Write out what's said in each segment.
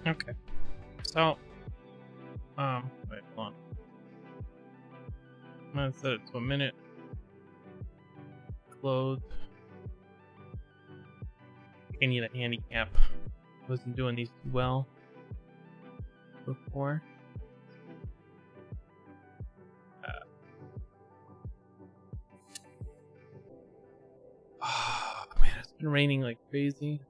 Okay. So, wait, hold on. I'm gonna set it to a minute. Clothed. I need a handicap. Wasn't doing these too well before. Oh, man, it's been raining like crazy.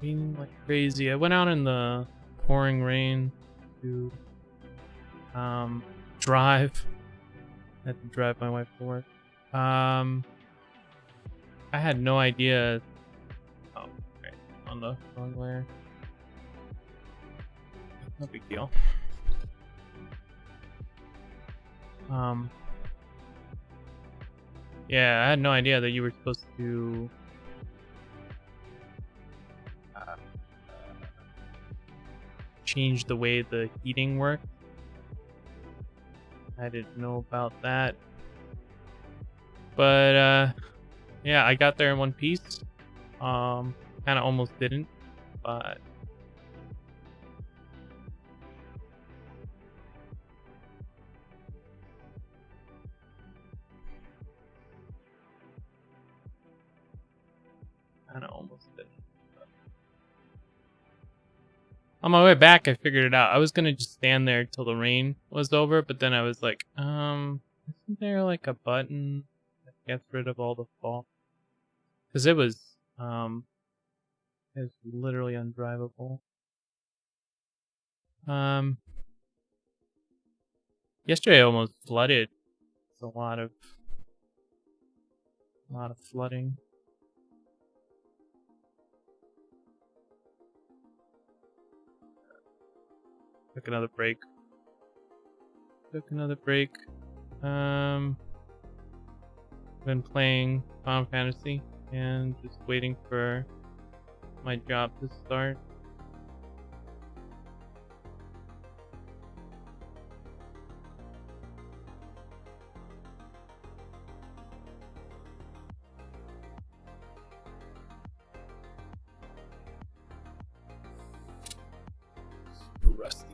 Raining like crazy. I went out in the pouring rain to drive. I had to drive my wife to work. I had no idea. Oh, right, on the wrong layer. No big deal. Yeah, I had no idea that you were supposed to change the way the heating worked. I didn't know about that. But yeah, I got there in one piece. Kind of almost didn't, but kind of almost didn't. On my way back, I figured it out. I was gonna just stand there till the rain was over, but then I was like, isn't there like a button that gets rid of all the fall? Because it was literally undrivable. Yesterday I almost flooded. It's a lot of flooding. Took another break. Been playing Final Fantasy and just waiting for my job to start. Super rusty.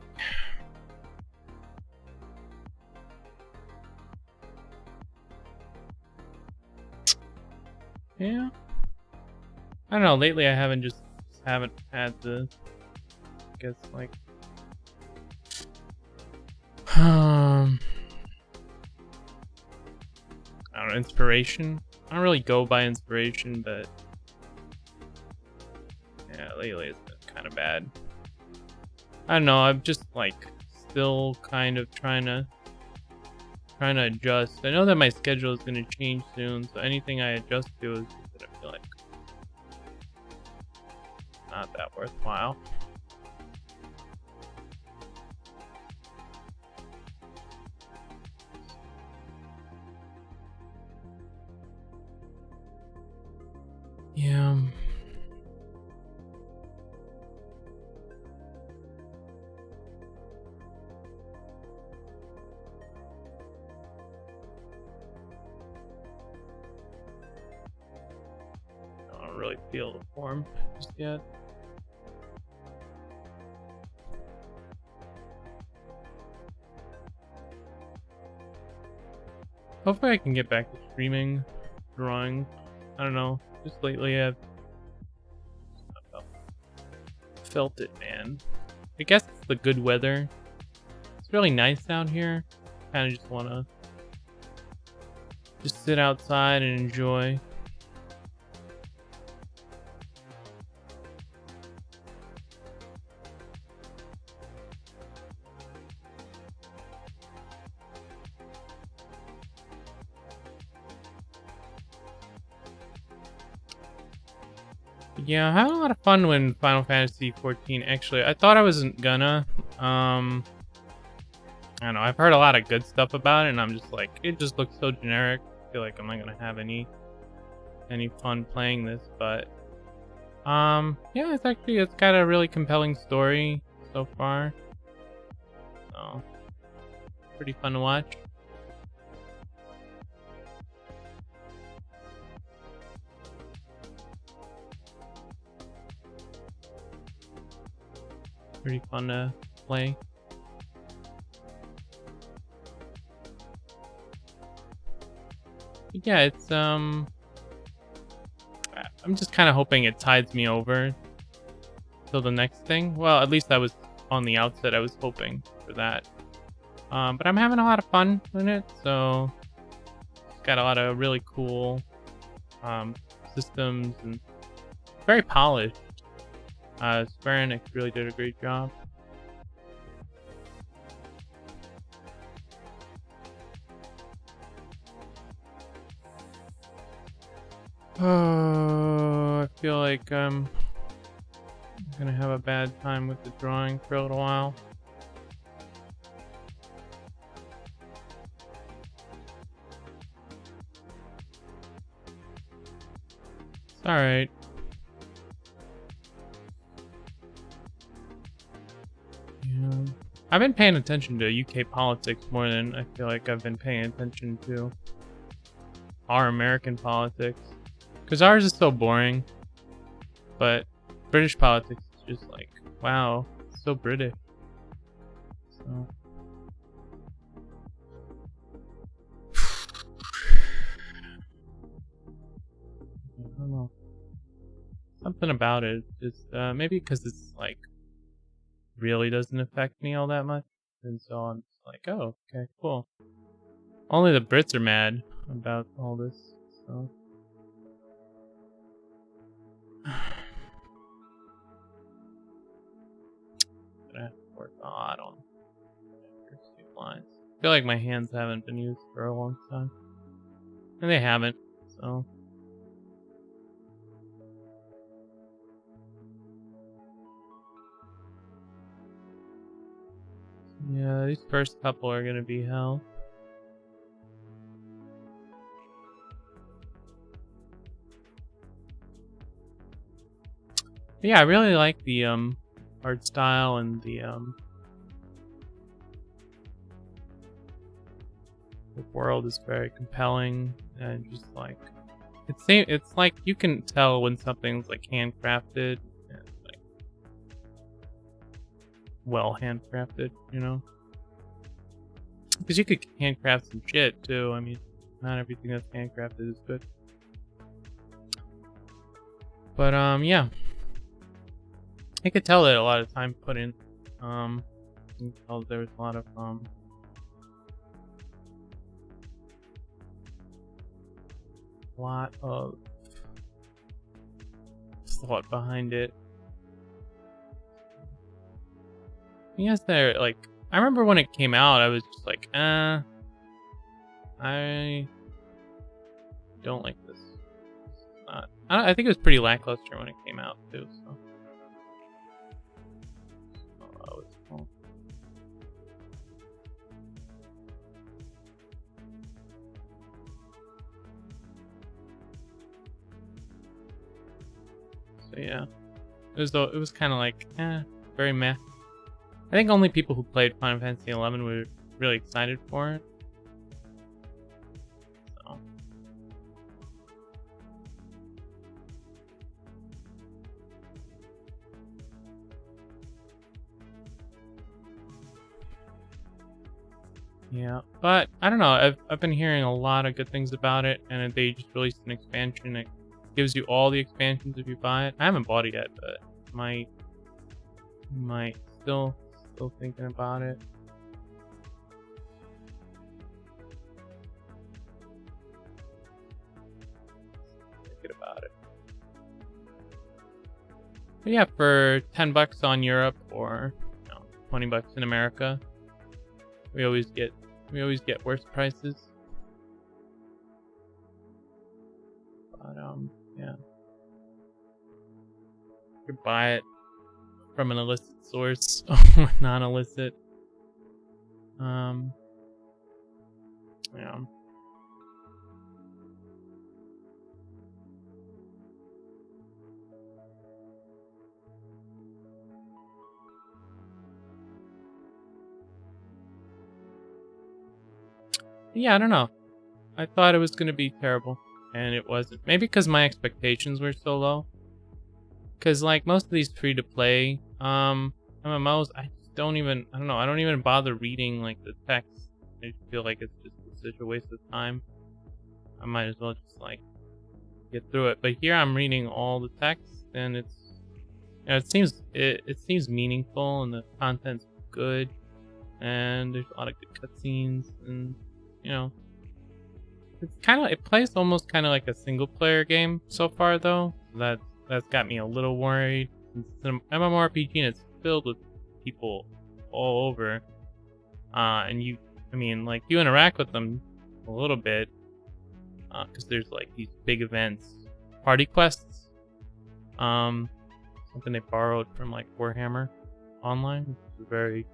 Yeah. I don't know, lately I haven't had the, I guess, like, I don't know, inspiration. I don't really go by inspiration, but yeah, lately it's been kind of bad. I don't know, I'm just like still kind of trying to adjust. I know that my schedule is going to change soon, so anything I adjust to is going to feel like not that worthwhile. Yeah. I don't really feel the form just yet. Hopefully I can get back to streaming, drawing. I don't know. Just lately I've felt it, man. I guess it's the good weather. It's really nice out here. Kind of just want to just sit outside and enjoy. Yeah, I had a lot of fun when Final Fantasy 14. Actually, I thought I wasn't gonna. I don't know. I've heard a lot of good stuff about it, and I'm just like, it just looks so generic. I feel like I'm not gonna have any fun playing this, but yeah, it's got a really compelling story so far. So pretty fun to watch. Pretty fun to play. But yeah, it's I'm just kind of hoping it tides me over till the next thing. Well, at least I was on the outset. I was hoping for that. But I'm having a lot of fun in it, so it's got a lot of really cool systems and very polished. Square Enix really did a great job. Oh, I feel like I'm gonna have a bad time with the drawing for a little while. It's alright. Yeah. I've been paying attention to UK politics more than I feel like I've been paying attention to our American politics. Because ours is so boring. But British politics is just like, wow, it's so British. So. I don't know. Something about it is maybe because it's like really doesn't affect me all that much, and so I'm just like, oh, okay, cool. Only the Brits are mad about all this, so. Gonna have to work a lot on first few lines. I feel like my hands haven't been used for a long time, and they haven't, so. Yeah, these first couple are gonna be hell. But yeah, I really like the art style and the world is very compelling and just like it's like you can tell when something's like handcrafted and like well handcrafted, you know? Because you could handcraft some shit too. I mean, not everything that's handcrafted is good. But yeah. I could tell that a lot of time put in. You can tell there was a lot of thought behind it. Yes, there like I remember when it came out, I was just like, I don't like this. It's not. I think it was pretty lackluster when it came out too. So. Oh, it's cool. So yeah, it was kind of like, very meh. I think only people who played Final Fantasy XI were really excited for it. So. Yeah, but I don't know. I've been hearing a lot of good things about it, and they just released an expansion. It gives you all the expansions if you buy it. I haven't bought it yet, but might still thinking about it. Thinking about it. But yeah, for $10 on Europe or $20 in America, we always get worse prices. But yeah, you could buy it from an illicit source or non-illicit. Um, yeah. Yeah, I don't know. I thought it was gonna be terrible, and it wasn't. Maybe because my expectations were so low. Because like most of these free to play MMOs, I just don't even. I don't know. I don't even bother reading like the text. I just feel like it's just such a waste of time. I might as well just like get through it. But here I'm reading all the text, and it's it seems meaningful, and the content's good, and there's a lot of good cutscenes, and you know. It's kind of it plays almost kind of like a single player game so far though. That's got me a little worried. It's an MMORPG and it's filled with people all over. And I mean, like you interact with them a little bit because there's like these big events, party quests. Something they borrowed from like Warhammer Online, which is very,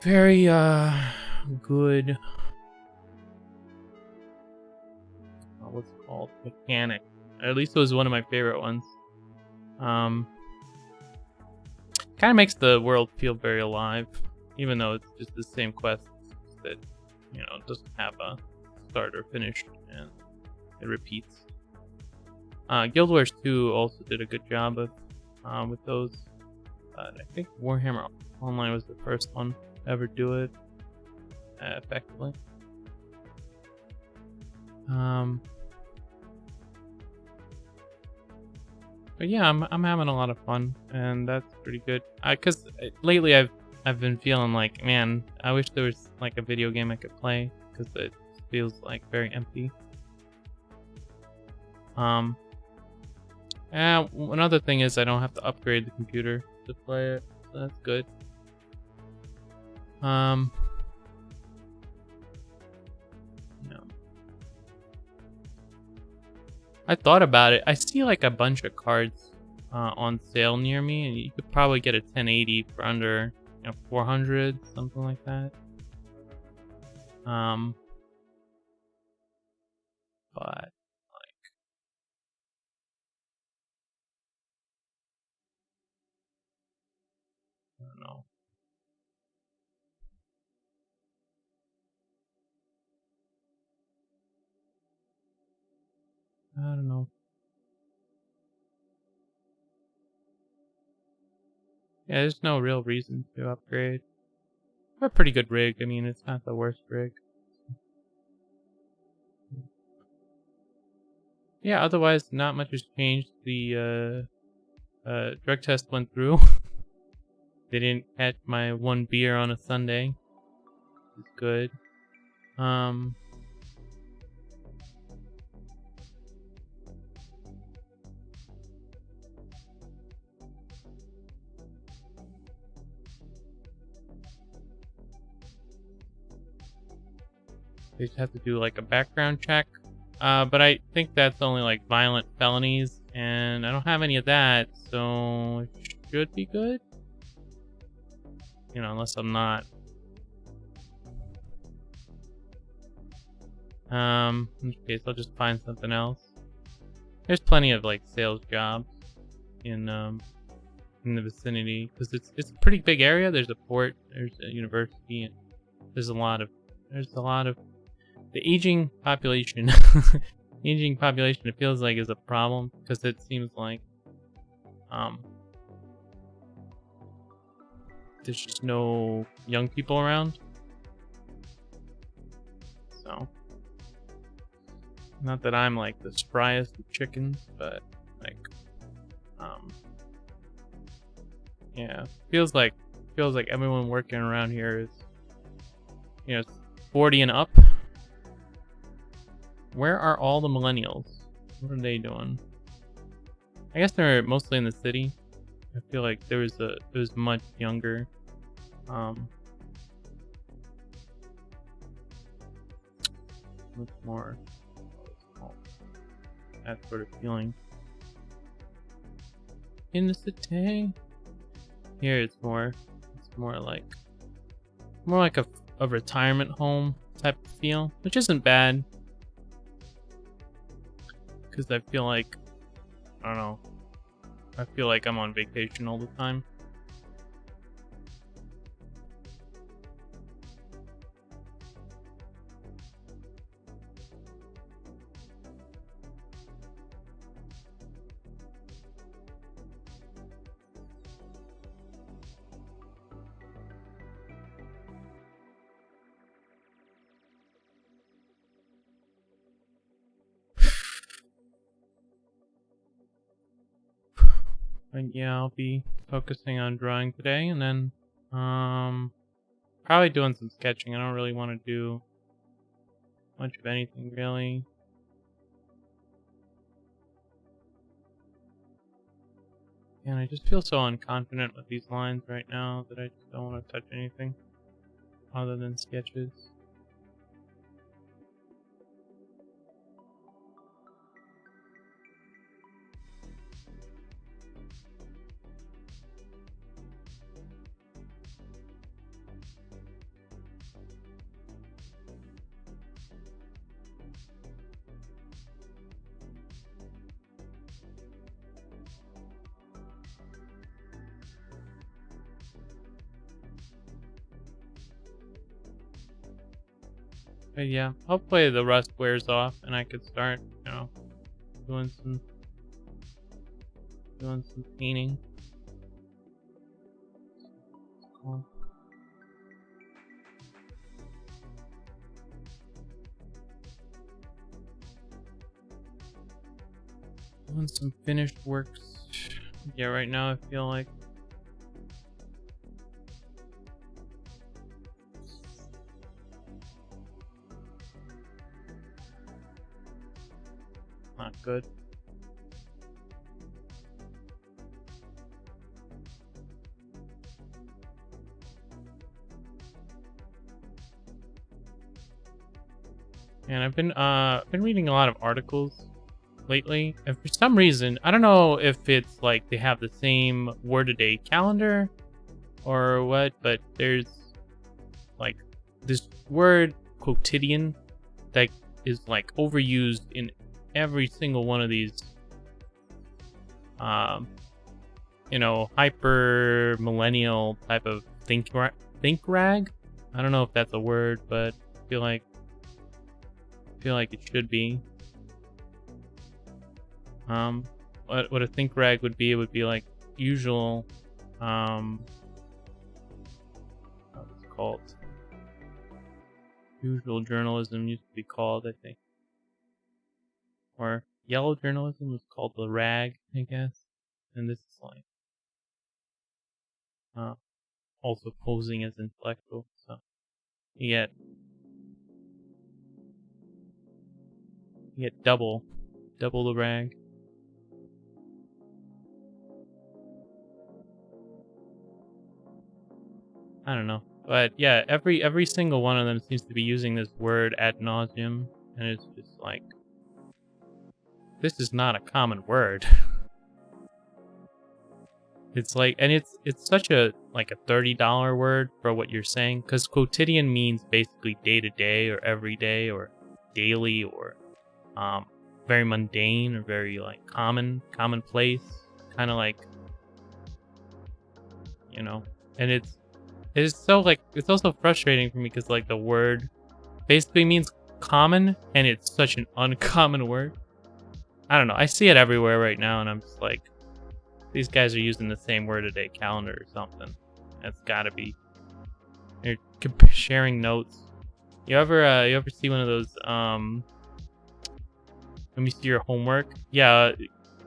very good. What's it called? Mechanic. At least it was one of my favorite ones. Kind of makes the world feel very alive, even though it's just the same quest that doesn't have a start or finish, and it repeats. Guild Wars 2 also did a good job of with those. I think Warhammer Online was the first one to ever do it effectively. But yeah, I'm having a lot of fun, and that's pretty good. Cause lately I've been feeling like, man, I wish there was like a video game I could play, cause it feels like very empty. Another thing is I don't have to upgrade the computer to play it. So that's good. No. I thought about it. I see like a bunch of cards on sale near me, and you could probably get a 1080 for under 400, something like that. But like, I don't know. I don't know. Yeah, there's no real reason to upgrade. I have a pretty good rig. I mean, it's not the worst rig. Yeah, otherwise, not much has changed. The drug test went through. They didn't catch my one beer on a Sunday. It's good. They just have to do like a background check. But I think that's only like violent felonies, and I don't have any of that, so it should be good. Unless I'm not. In which case, I'll just find something else. There's plenty of like sales jobs in the vicinity because it's a pretty big area. There's a port, there's a university, and there's a lot of the aging population. Aging population, it feels like, is a problem because it seems like there's just no young people around. So, not that I'm like the spryest of chickens, but like, yeah, feels like everyone working around here is 40 and up. Where are all the millennials? What are they doing? I guess they're mostly in the city. I feel like it was much younger. Much more that sort of feeling. In the city. Here it's more like More like a retirement home type of feel, which isn't bad. Because I feel like, I don't know, I feel like I'm on vacation all the time. But yeah, I'll be focusing on drawing today, and then probably doing some sketching. I don't really want to do much of anything really. And I just feel so unconfident with these lines right now that I just don't want to touch anything other than sketches. But yeah, hopefully the rust wears off and I could start, doing some painting. Cool. Doing some finished works. Yeah, right now I feel like not good. And I've been reading a lot of articles lately, and for some reason, I don't know if it's like they have the same word a day calendar or what, but there's like this word quotidian that is like overused in every single one of these hyper millennial type of think rag. I don't know if that's a word, but I feel like it should be. What a think rag would be, it would be like usual, what's it called? Usual journalism used to be called, I think. Or yellow journalism was called the rag, I guess. And this is like, also posing as intellectual, so you get double the rag. I don't know. But yeah, every single one of them seems to be using this word ad nauseum, and it's just like, this is not a common word. It's like, and it's such a like a $30 word for what you're saying, because quotidian means basically day to day or every day or daily or very mundane or very like commonplace, kind of like, and it's so like, it's also frustrating for me because like the word basically means common and it's such an uncommon word. I don't know. I see it everywhere right now and I'm just like, these guys are using the same word a day calendar or something. That's gotta be. They're sharing notes. You ever see one of those, let me see your homework? Yeah,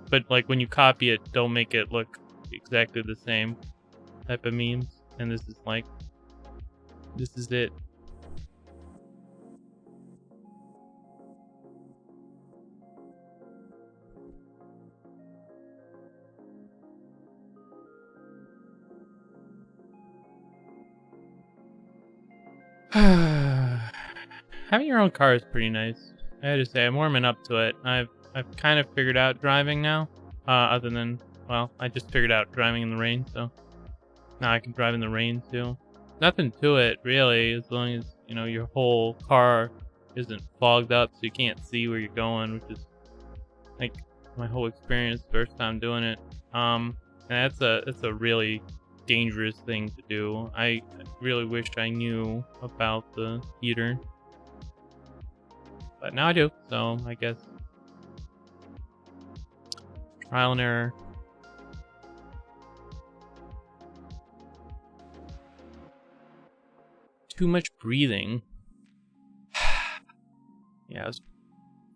but like when you copy it, don't make it look exactly the same type of memes. And this is like, this is it. Having your own car is pretty nice. I had to say, I'm warming up to it. I've kind of figured out driving now. Other than, well, I just figured out driving in the rain, so now I can drive in the rain too. nothing to it really, as long as you know your whole car isn't fogged up, so you can't see where you're going, which is like my whole experience first time doing it. And that's a really dangerous thing to do. I really wished I knew about the heater, but now I do. So I guess trial and error. Too much breathing. Yeah, I was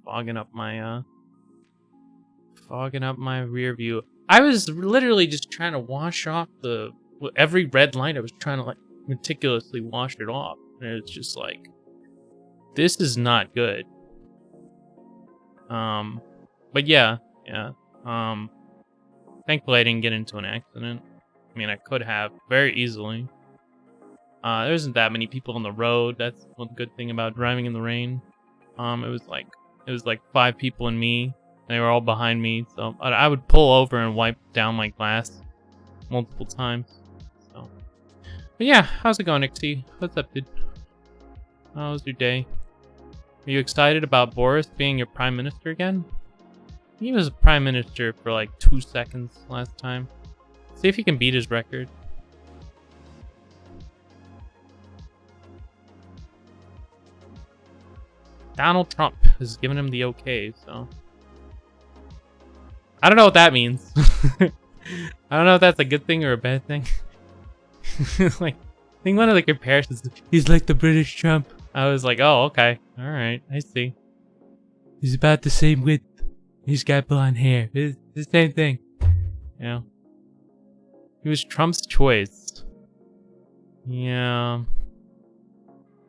fogging up my rear view. I was literally just trying to wash off every red light. I was trying to like meticulously wash it off, and it's just like, this is not good. But yeah. Thankfully I didn't get into an accident. I mean, I could have very easily. There isn't that many people on the road. That's one good thing about driving in the rain. It was like 5 people and me. They were all behind me, so I would pull over and wipe down my glass multiple times. So, but yeah, how's it going, Nixie? What's up, dude? How was your day? Are you excited about Boris being your prime minister again? He was prime minister for like 2 seconds last time. See if he can beat his record. Donald Trump has given him the okay, so I don't know what that means. I don't know if that's a good thing or a bad thing. Like, I think one of the comparisons, he's like the British Trump. I was like, oh, okay, all right, I see. He's about the same width. He's got blonde hair. It's the same thing. Yeah. He was Trump's choice. Yeah.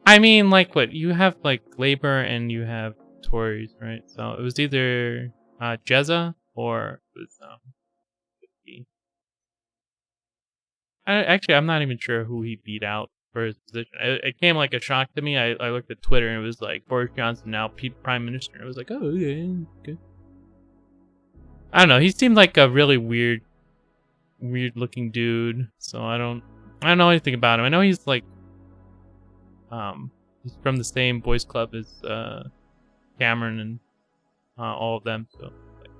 I mean, like, what? You have, like, Labour and you have Tories, right? So it was either Jezza or it was actually, I'm not even sure who he beat out for his position. It came like a shock to me. I looked at Twitter and it was like Boris Johnson now Prime Minister. I was like, oh, okay, good. I don't know. He seemed like a really weird looking dude. So I don't know anything about him. I know he's like he's from the same boys club as Cameron and all of them. So like,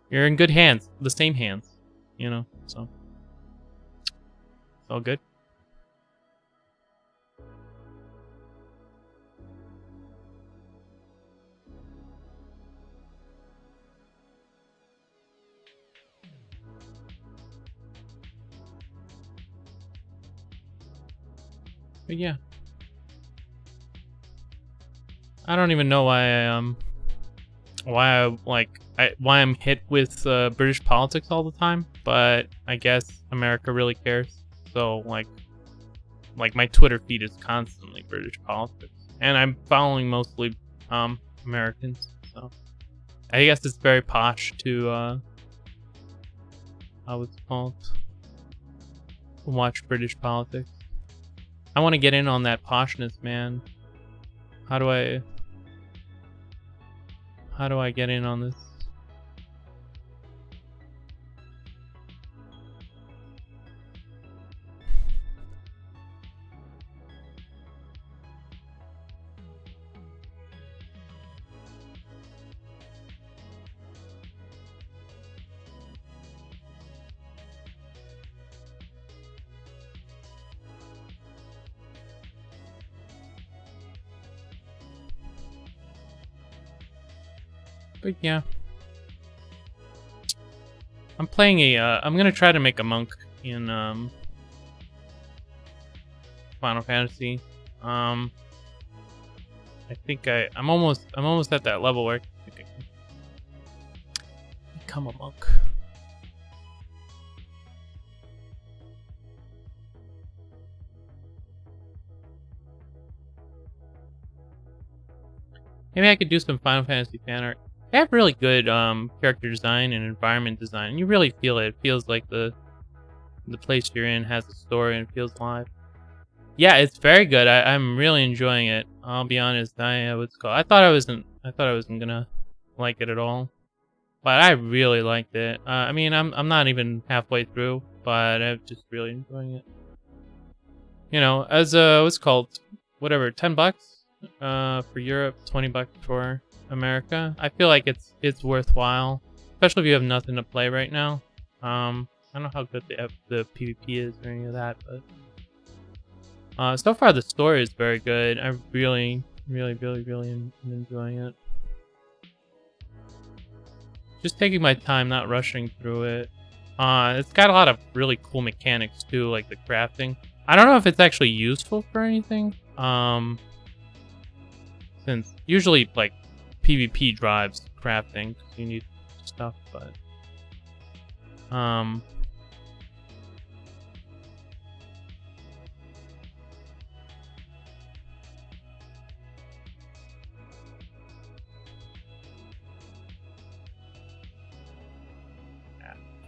you're in good hands, the same hands, you know. So it's all good. But yeah, I don't even know why I'm hit with British politics all the time, but I guess America really cares. So like my Twitter feed is constantly British politics, and I'm following mostly Americans. So I guess it's very posh to how it's called, watch British politics. I want to get in on that poshness, man. How do I get in on this? But yeah, I'm playing I'm gonna try to make a monk in Final Fantasy. I think I'm almost at that level where I think I can become a monk. Maybe I could do some Final Fantasy fan art. They have really good character design and environment design. You really feel it. It feels like the place you're in has a story and feels live. Yeah, it's very good. I'm really enjoying it. I'll be honest. I thought I wasn't gonna like it at all, but I really liked it. I mean, I'm not even halfway through, but I'm just really enjoying it. you know, as what's it called, whatever, $10 for Europe, $20 for America. I feel like it's worthwhile, especially if you have nothing to play right now. I don't know how good the PvP is or any of that, but so far the story is very good. I really am enjoying it. Just taking my time, not rushing through it. It's got a lot of really cool mechanics too, like the crafting. I don't know if it's actually useful for anything. Since usually like PvP drives crafting, 'cause you need stuff, but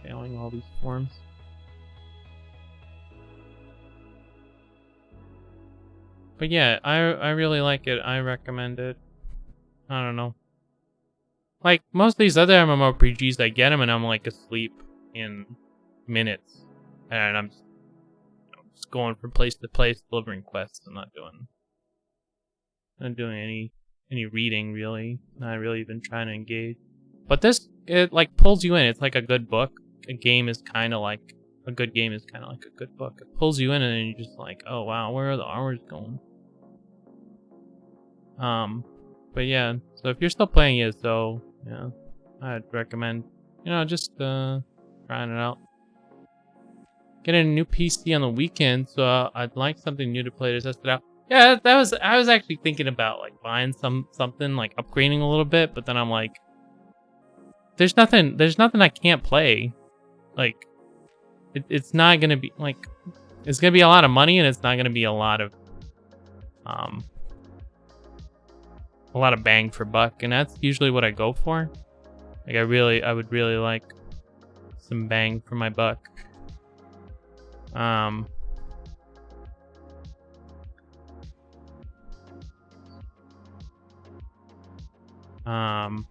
failing all these forms. But yeah, I really like it. I recommend it. I don't know. Like most of these other MMORPGs, I get them and I'm like asleep in minutes, and I'm just going from place to place delivering quests. I'm not doing any reading really. Not really even trying to engage. But this, it like pulls you in. It's like a good book. A game is kind of like a good game is kind of like a good book. It pulls you in, and then you're just like, oh wow, where are the hours going? But yeah. So if you're still playing it, so yeah, I'd recommend, just trying it out. Getting a new PC on the weekend, so I'd like something new to play to test it out. Yeah, I was actually thinking about like buying something like upgrading a little bit, but then I'm like, there's nothing I can't play. Like it's not gonna be like, it's gonna be a lot of money, and it's not gonna be a lot of bang for buck, and that's usually what I go for. Like I would really like some bang for my buck. Um um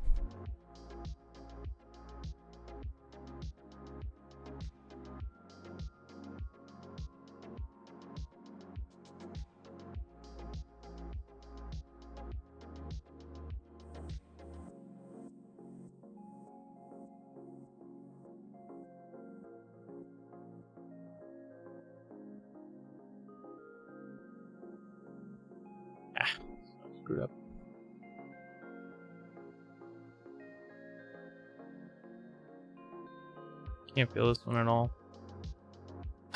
Screwed up. Can't feel this one at all.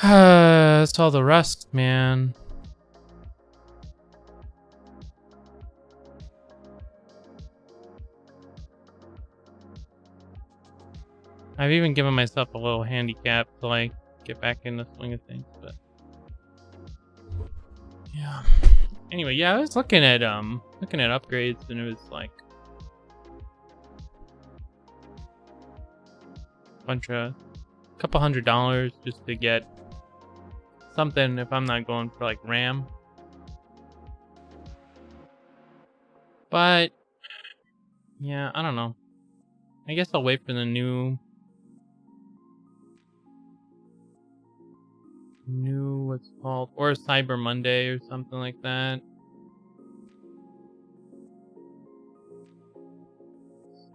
It's all the rust, man. I've even given myself a little handicap to like get back in the swing of things, but yeah. Anyway, yeah, I was looking at upgrades, and it was like a couple $100 just to get something if I'm not going for like RAM. But yeah, I don't know. I guess I'll wait for the new what's it called, or Cyber Monday or something like that.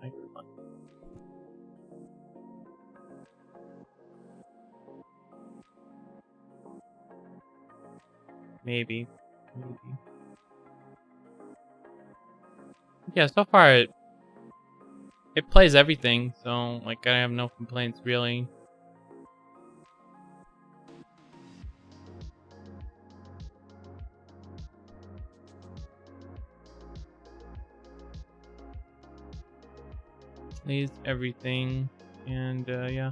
Cyber Monday. Maybe. Yeah, so far it plays everything, so like I have no complaints really. Plays everything, and yeah.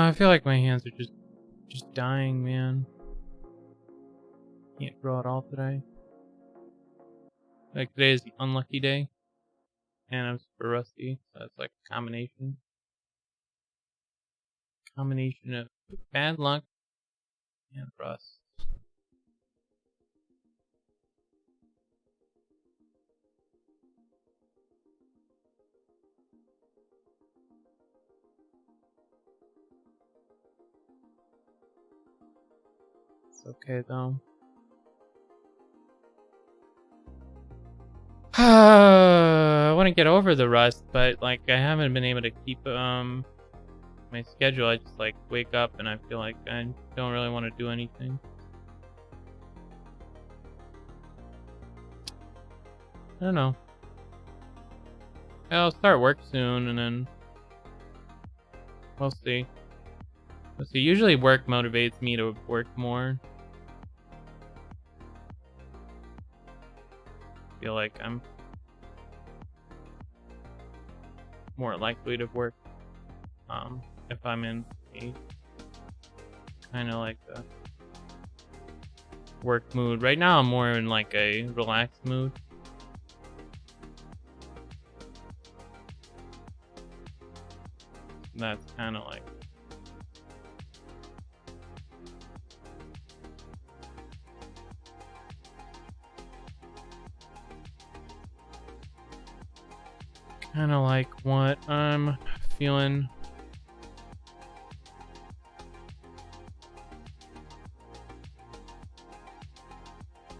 I feel like my hands are just dying, man. Can't draw at all today. Like today is the unlucky day, and I'm super rusty, so it's like a combination of bad luck and rust. It's okay though. I want to get over the rust, but like I haven't been able to keep my schedule. I just like wake up and I feel like I don't really want to do anything. I don't know. I'll start work soon and then we'll see. Let's see. Usually work motivates me to work more. I feel like I'm more likely to work if I'm in a kind of like a work mood. Right now I'm more in like a relaxed mood. That's kind of like what I'm feeling.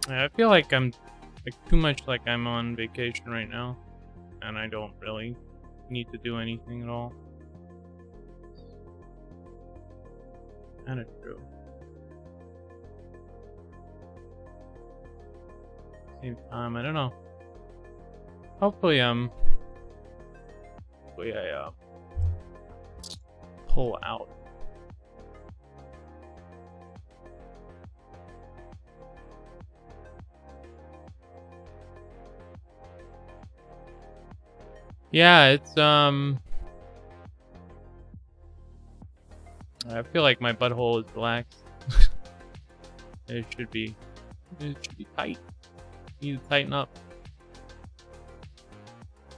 I feel like I'm like too much like I'm on vacation right now, and I don't really need to do anything at all. Kind of true. Same time, I don't know. Hopefully I pull out. Yeah, it's I feel like my butthole is relaxed. It should be tight. Need to tighten up.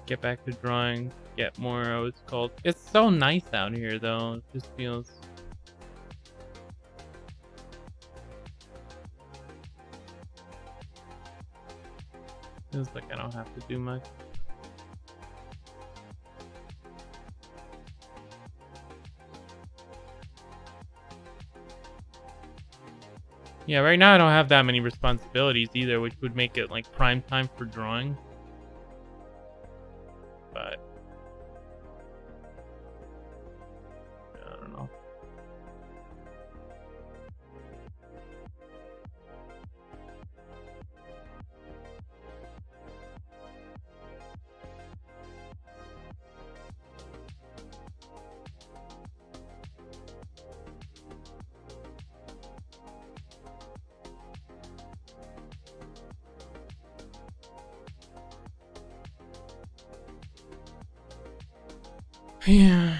Get back to drawing. Get more what's called. It's so nice out here though. It just feels like I don't have to do much. Yeah, right now I don't have that many responsibilities either, which would make it like prime time for drawing. But I don't know. Yeah.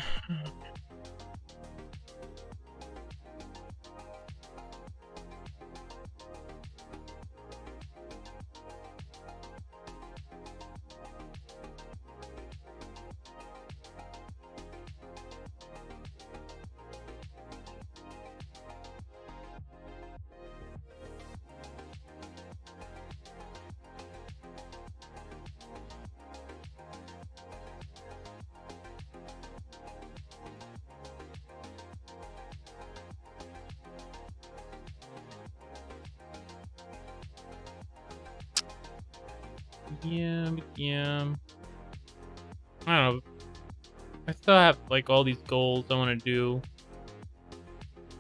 Yeah. I don't know. I still have like all these goals I want to do.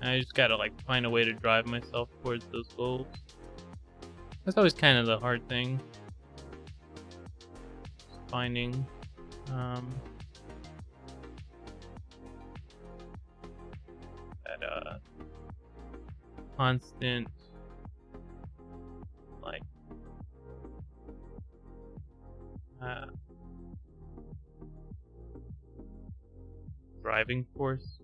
I just gotta like find a way to drive myself towards those goals. That's always kind of the hard thing. Finding that constant like driving force.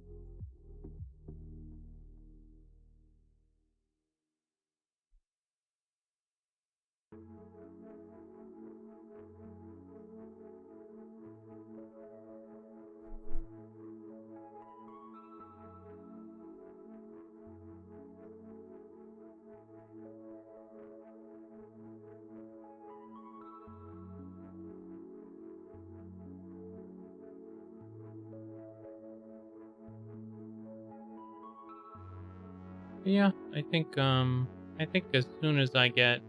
Yeah, I think as soon as I get,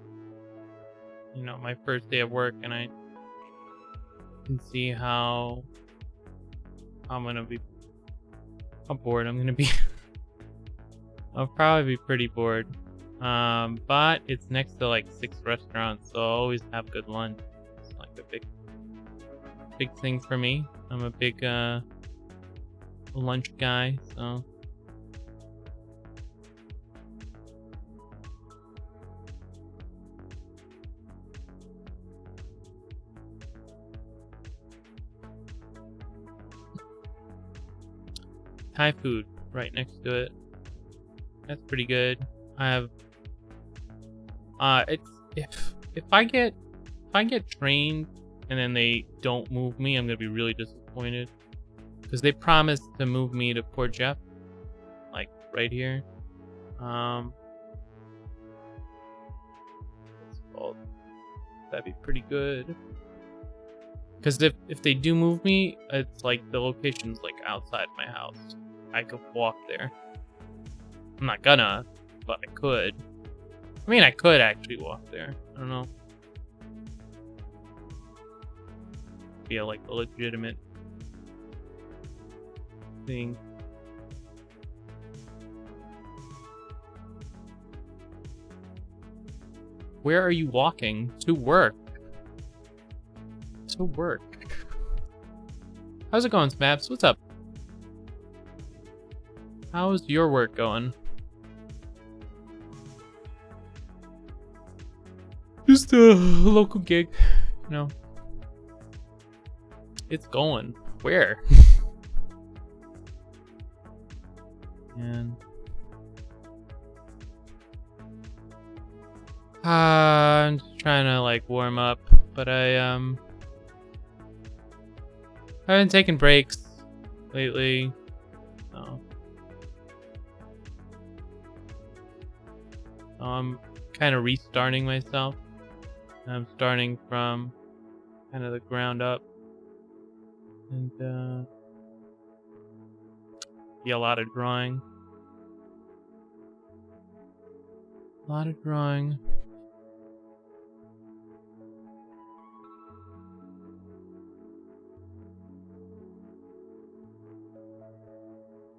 my first day of work and I can see how I'm gonna be, how bored I'm gonna be. I'll probably be pretty bored. But it's next to like 6 restaurants, so I'll always have good lunch. It's like a big thing for me. I'm a big lunch guy, so Thai food right next to it. That's pretty good. I have it's if I get trained and then they don't move me, I'm gonna be really disappointed. Because they promised to move me to Port Jeff, like right here. What's it called? That'd be pretty good. Because if they do move me, it's like the location's like outside my house. I could walk there. I'm not gonna, but I could. I mean, I could actually walk there. I don't know. Be like a legitimate thing. Where are you walking? To work. To work. How's it going, Smaps? What's up? How's your work going? Just a local gig, you know. It's going. Where? And I'm just trying to like warm up, but I've been taking breaks lately, so I'm kind of restarting myself. I'm starting from kind of the ground up, and a lot of drawing. A lot of drawing.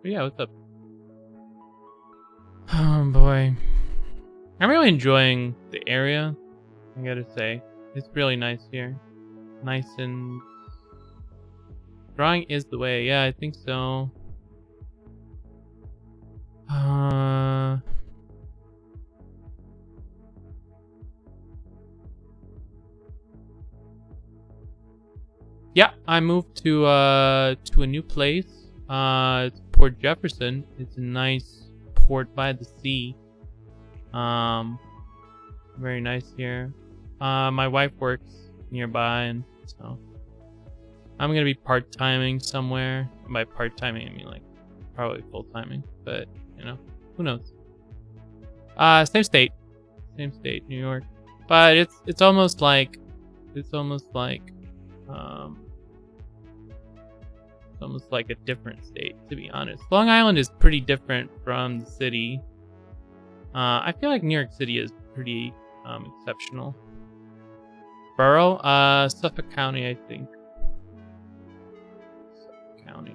But yeah, what's up? Oh boy. I'm really enjoying the area, I gotta say. It's really nice here. Nice and... Drawing is the way, yeah, I think so. Yeah, I moved to a new place. It's Port Jefferson. It's a nice port by the sea. Very nice here. My wife works nearby, and so I'm gonna be part-timing somewhere. By part-timing, I mean like probably full-timing, but you know, who knows? Same state, New York. But it's almost like it's almost like a different state, to be honest. Long Island is pretty different from the city. I feel like New York City is pretty exceptional. Borough, Suffolk County, I think. Suffolk County.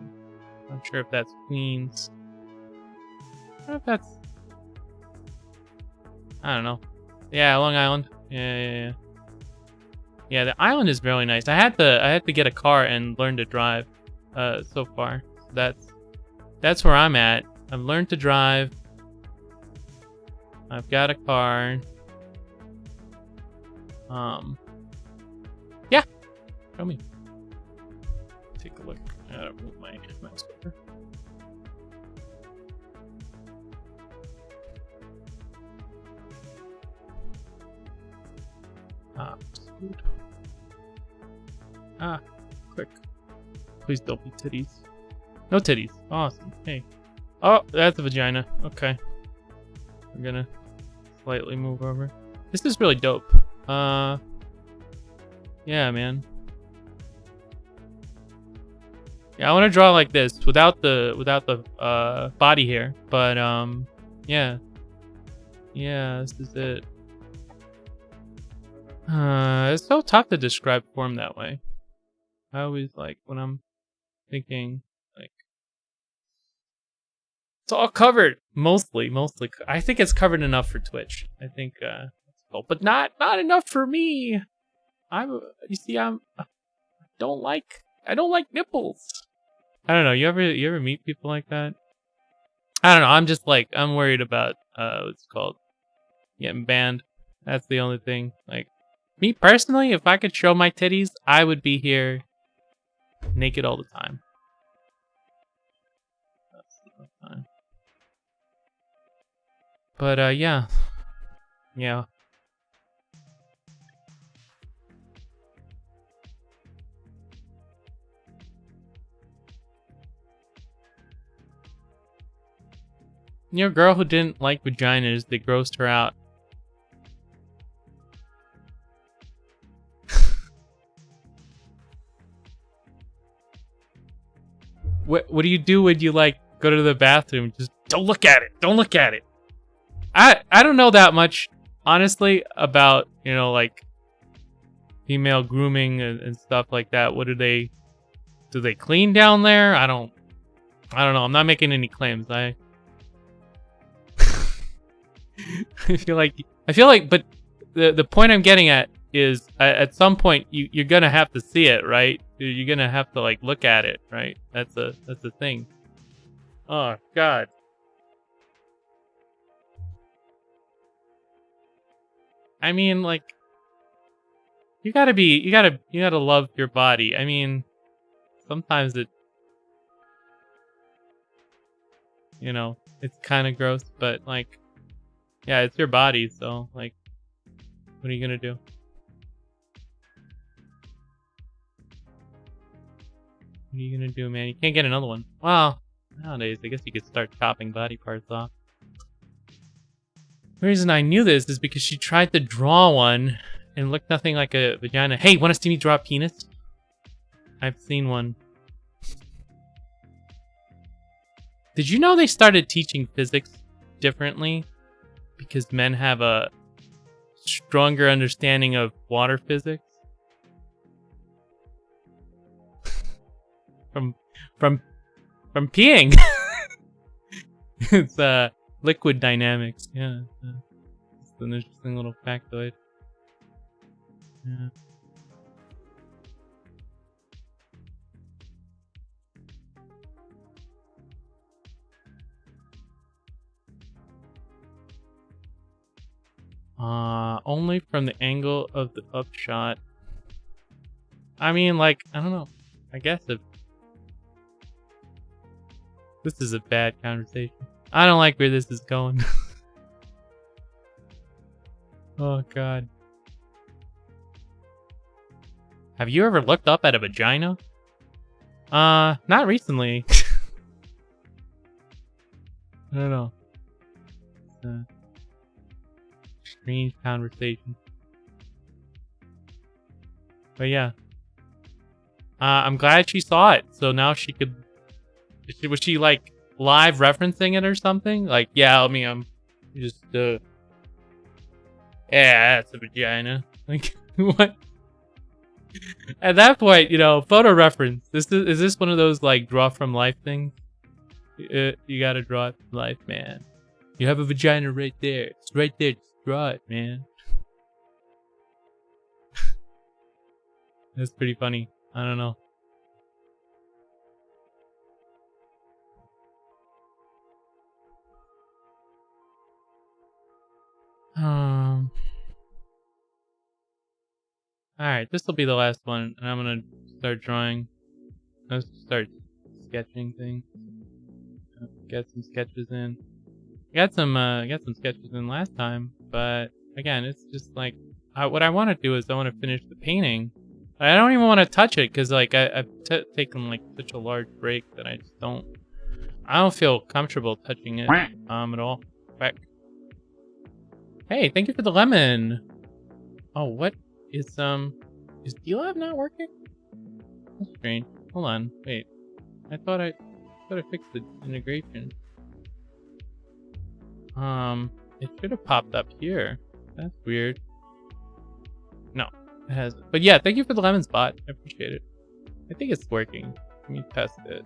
Not sure if that's Queens. I don't know if that's... I don't know. Yeah, Long Island. Yeah. Yeah, the island is really nice. I had to get a car and learn to drive. So far, that's where I'm at. I've learned to drive. I've got a car. Yeah. Show me. Take a look. I gotta move my sweater. Food. Quick. Please don't be titties. No titties. Awesome. Hey. Oh, that's a vagina. Okay. We're gonna slightly move over. This is really dope. Yeah, man. Yeah, I want to draw like this without the body hair, but yeah, Yeah, this is it. It's so tough to describe form that way. I always like when I'm thinking like it's all covered. Mostly. I think it's covered enough for Twitch. I think but not enough for me. You see I don't like nipples. I don't know. You ever meet people like that? I don't know. I'm just like I'm worried about what's it called getting banned. That's the only thing. Like me personally, if I could show my titties, I would be here naked all the time. That's the time. But yeah. Yeah. You're a girl who didn't like vaginas, they grossed her out. What do you do when you like go to the bathroom? Just don't look at it. Don't look at it. I don't know that much, honestly, about, you know, like female grooming and stuff like that. What do they clean down there? I don't know. I'm not making any claims. I I feel like, but the point I'm getting at is at some point you're gonna have to see it, right? You're gonna have to like look at it, right? That's a thing. Oh God. I mean, like, you gotta love your body. I mean, sometimes you know, it's kind of gross, but like, yeah, it's your body, so like, what are you gonna do? What are you gonna do, man? You can't get another one. Well, nowadays, I guess you could start chopping body parts off. The reason I knew this is because she tried to draw one and looked nothing like a vagina. Hey, want to see me draw a penis? I've seen one. Did you know they started teaching physics differently? Because men have a stronger understanding of water physics? From peeing. It's liquid dynamics. Yeah, it's an interesting little factoid. Yeah. Only from the angle of the upshot. I mean, like, I don't know. I guess if this is a bad conversation. I don't like where this is going. Oh God. Have you ever looked up at a vagina? Not recently. I don't know. It's a strange conversation. But yeah. I'm glad she saw it, so now she could... Was she like live referencing it or something? Like, yeah, I mean, I'm just, yeah, that's a vagina. Like, what? At that point, you know, photo reference. Is this one of those like draw from life things? You gotta draw it from life, man. You have a vagina right there. It's right there. Just draw it, man. That's pretty funny. I don't know. Alright, this will be the last one, and I'm gonna start drawing. Let's start sketching things. Get some sketches in. Got some sketches in last time, but again, it's just like what I want to do is I want to finish the painting. I don't even want to touch it because like I've taken like such a large break that I don't feel comfortable touching it at all. Back. Hey, thank you for the lemon. Oh, what is D-Lab not working? That's strange. Hold on, wait. I thought I fixed the integration. It should have popped up here. That's weird. No, it hasn't. But yeah, thank you for the lemon spot. I appreciate it. I think it's working. Let me test it.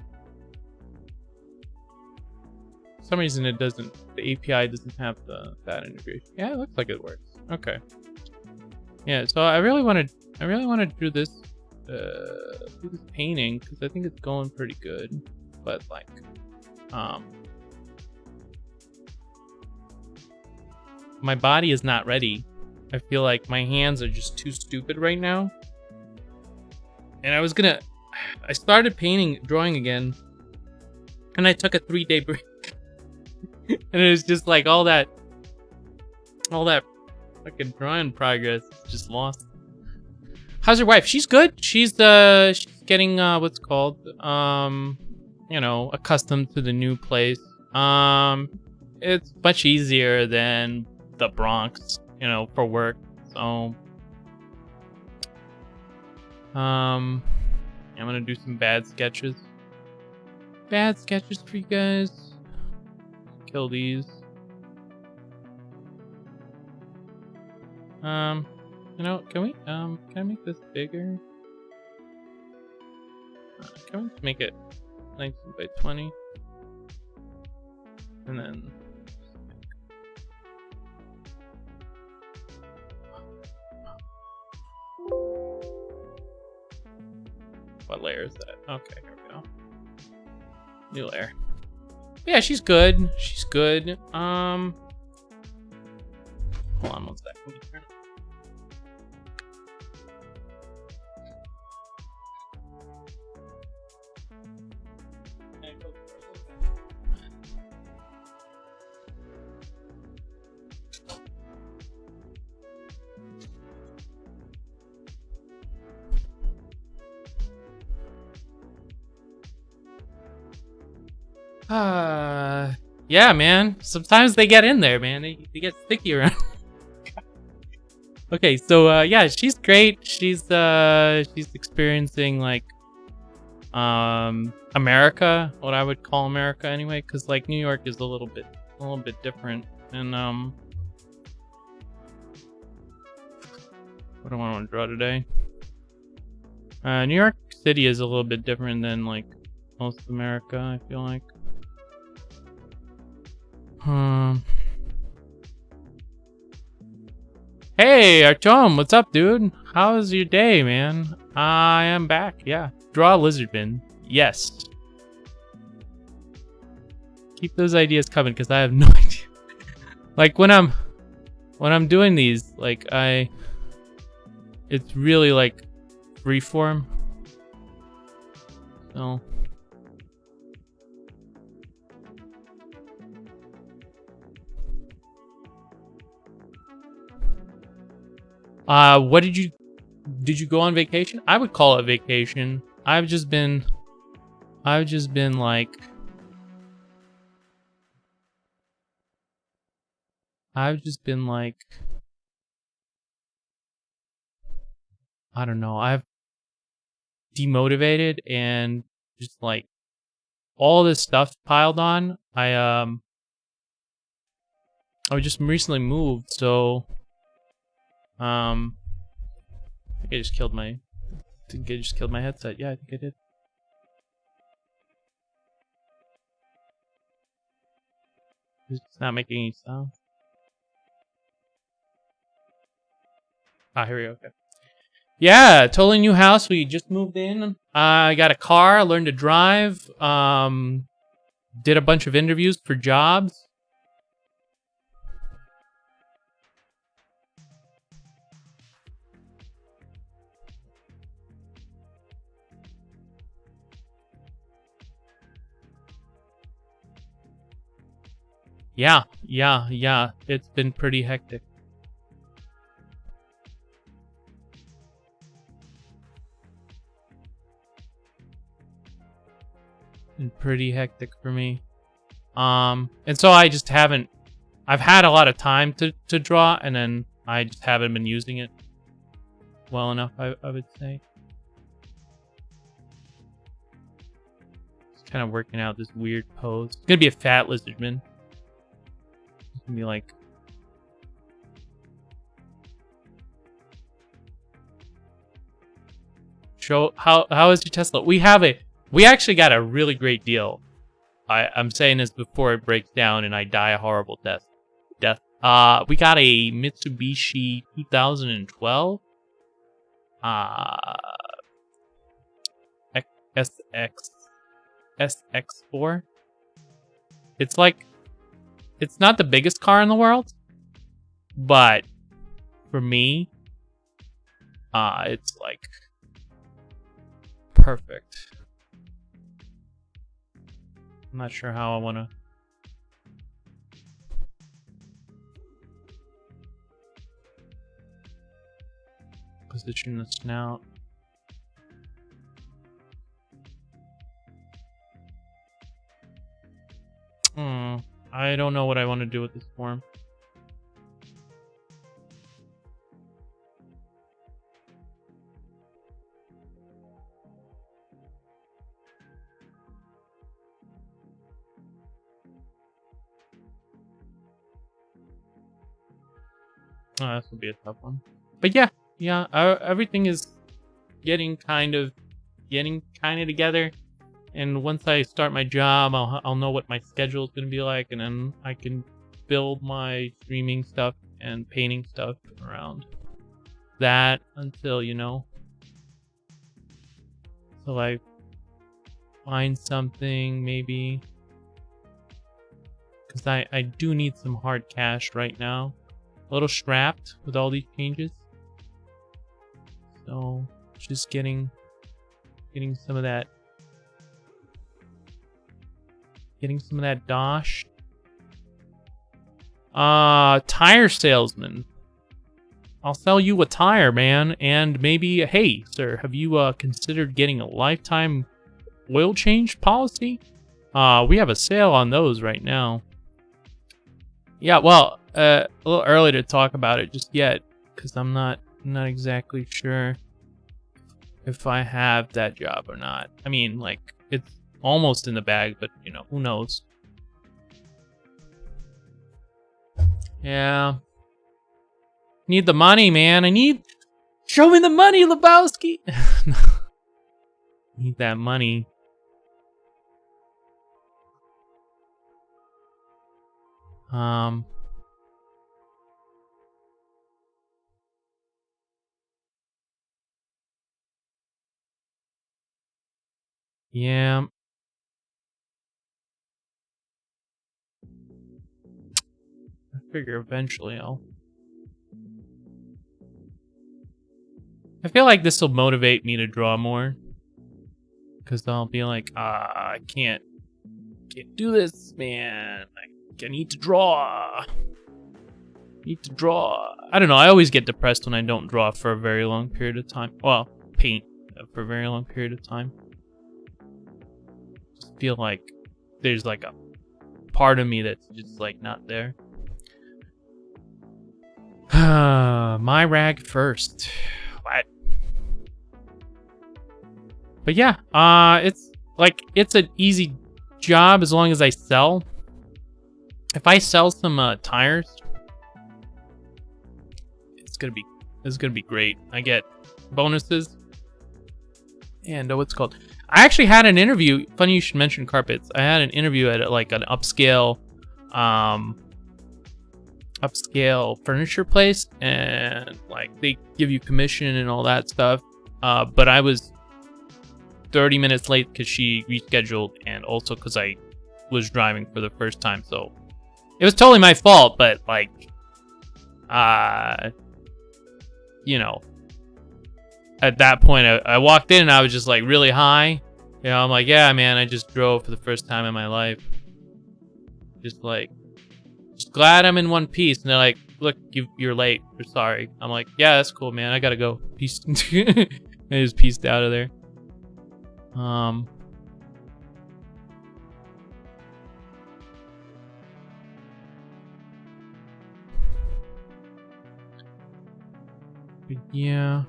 For some reason it doesn't. The API doesn't have that integration. Yeah, it looks like it works. Okay. Yeah, so I really want to do this painting because I think it's going pretty good. But like, my body is not ready. I feel like my hands are just too stupid right now. And I started drawing again, and I took a 3-day break. And it was just like all that fucking drawing progress just lost. How's your wife? She's good. She's getting what's called you know, accustomed to the new place. It's much easier than the Bronx, you know, for work. So I'm gonna do some bad sketches. Bad sketches for you guys. Kill these. You know, can I make this bigger? Can we make it 19 by 20? And then what layer is that? Okay, here we go. New layer. Yeah, she's good. She's good. Hold on one second. Let me turn it. Yeah, man. Sometimes they get in there, man. They get sticky around. Okay, so yeah, she's great. She's experiencing like America, what I would call America anyway, because like New York is a little bit different. And what do I want to draw today? New York City is a little bit different than like most of America, I feel like. Hey, Artyom, what's up, dude? How's your day, man? I am back, yeah. Draw a lizardman. Yes. Keep those ideas coming, because I have no idea. Like, when I'm doing these, like, it's really, like, freeform. So... what did you go on vacation? I would call it vacation. I've just been like, I don't know, I've demotivated and just like all this stuff piled on. I just recently moved, so I think I just killed my headset. Yeah, I think I did. It's not making any sound. Ah, here we go. Okay. Yeah, totally new house. We just moved in. I got a car, learned to drive. Did a bunch of interviews for jobs. Yeah. It's been pretty hectic. For me. And so I just haven't... I've had a lot of time to draw, and then I just haven't been using it well enough, I would say. Just kind of working out this weird pose. It's gonna be a fat lizardman. It's gonna be like Show how is your Tesla? We actually got a really great deal. I'm saying this before it breaks down and I die a horrible death. We got a Mitsubishi 2012 SX4. It's not the biggest car in the world, but for me, it's like perfect. I'm not sure how I want to position the snout. I don't know what I want to do with this form. Oh, this will be a tough one. But yeah, everything is getting kind of together. And once I start my job, I'll know what my schedule is going to be like, and then I can build my streaming stuff and painting stuff around that until, so I find something maybe, because I do need some hard cash right now. A little strapped with all these changes. So just getting some of that. Getting some of that dosh. Tire salesman. I'll sell you a tire, man. And maybe, hey, sir, have you considered getting a lifetime oil change policy? We have a sale on those right now. Yeah, well, a little early to talk about it just yet, because I'm not exactly sure if I have that job or not. I mean, like, it's almost in the bag, but who knows? Yeah. Need the money, man. Show me the money, Lebowski. Need that money. Yeah. I figure eventually I feel like this will motivate me to draw more. Because I'll be like, I can't do this, man. I need to draw. I don't know. I always get depressed when I don't draw for a very long period of time. Well, paint for a very long period of time. Just feel like there's like a part of me that's just like not there. My rag first. What? But yeah, it's an easy job as long as I sell. If I sell some tires, it's gonna be great. I get bonuses and what's it called? I actually had an interview. Funny you should mention carpets. I had an interview at like an upscale furniture place, and like they give you commission and all that stuff. But I was 30 minutes late because she rescheduled, and also because I was driving for the first time, so it was totally my fault. But like, at that point, I walked in and I was just like really high. I'm like, yeah, man, I just drove for the first time in my life. Just glad I'm in one piece. And they're like, look, you're late. We're sorry. I'm like, yeah, that's cool, man. I gotta go. Peace. I just pieced out of there. But yeah.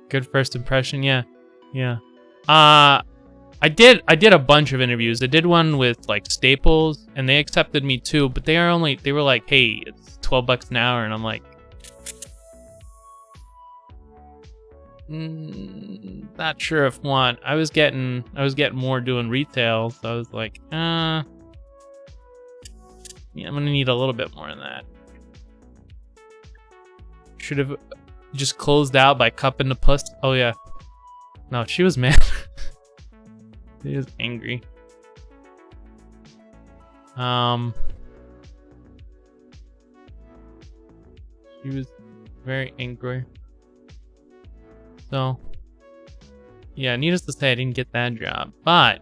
Good first impression, yeah. I did a bunch of interviews. I did one with like Staples, and they accepted me too. But they were like, hey, it's $12 an hour, and I'm like, not sure if one. I was getting more doing retail, so I was like, yeah, I'm gonna need a little bit more than that. Should have just closed out by cupping the puss. Oh yeah, no, she was mad. She was angry. She was very angry. So, yeah, needless to say, I didn't get that job, but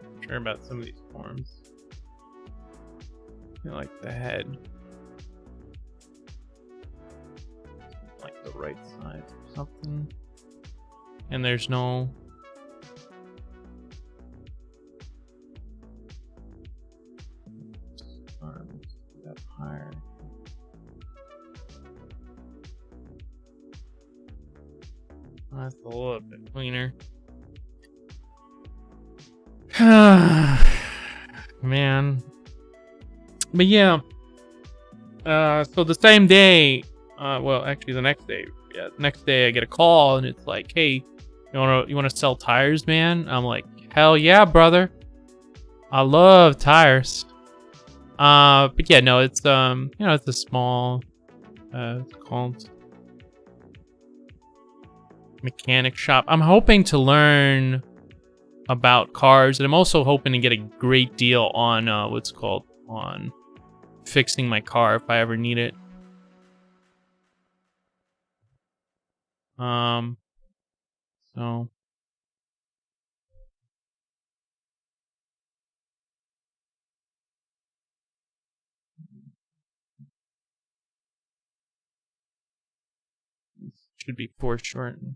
I'm sure about some of these forms. I feel like the head, like the right side or something, and there's no. Arms up higher. That's a little bit cleaner. Man. But yeah. So the same day, well, actually the next day. Yeah, next day I get a call and it's like, hey, you wanna sell tires, man? I'm like, hell yeah, brother. I love tires. But yeah, no, it's it's a small it's called mechanic shop. I'm hoping to learn about cars, and I'm also hoping to get a great deal on what's called on fixing my car if I ever need it. So this should be foreshortened.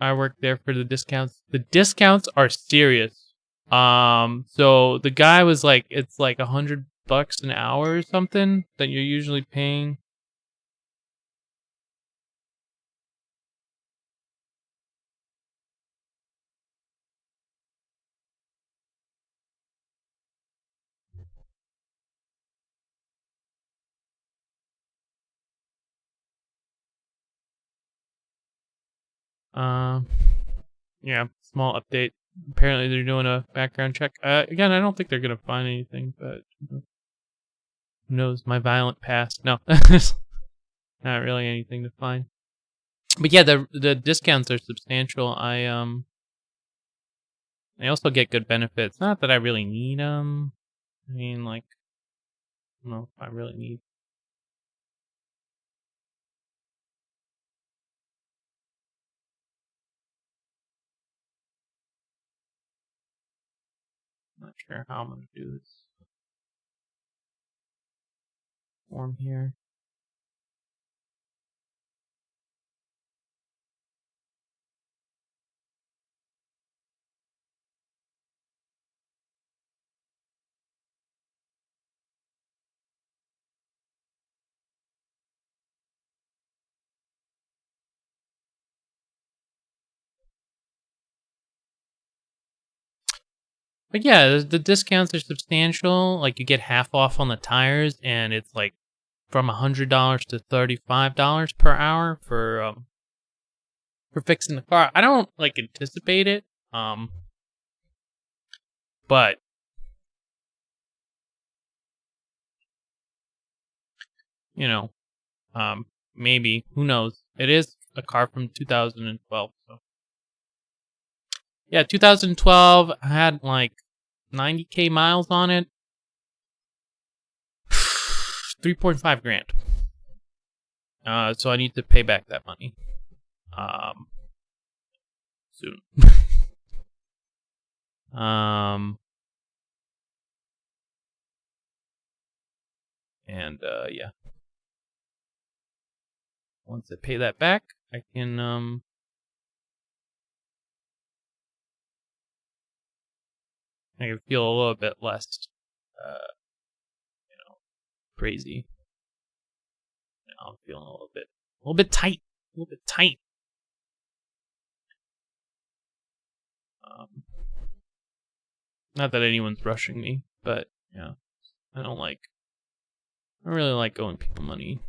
I work there for the discounts. The discounts are serious. So the guy was like, it's like $100 an hour or something that you're usually paying. Um, yeah, small update. Apparently they're doing a background check. Again, I don't think they're gonna find anything, but who knows? My violent past. No, not really anything to find. But yeah, the discounts are substantial. I also get good benefits. Not that I really need them. I mean, like, I don't know if I really need. Not sure how I'm gonna do this form here. But yeah, the discounts are substantial. Like you get half off on the tires, and it's like from $100 to $35 per hour for fixing the car. I don't like anticipate it, but you know, maybe who knows? It is a car from 2012, so yeah, 2012 I had like 90K miles on it. 3.5 grand. So I need to pay back that money. Soon. um, and yeah. Once I pay that back, I can I can feel a little bit less, you know, crazy. Now I'm feeling a little bit tight, a little bit tight. Not that anyone's rushing me, but yeah, I don't really like owing people money.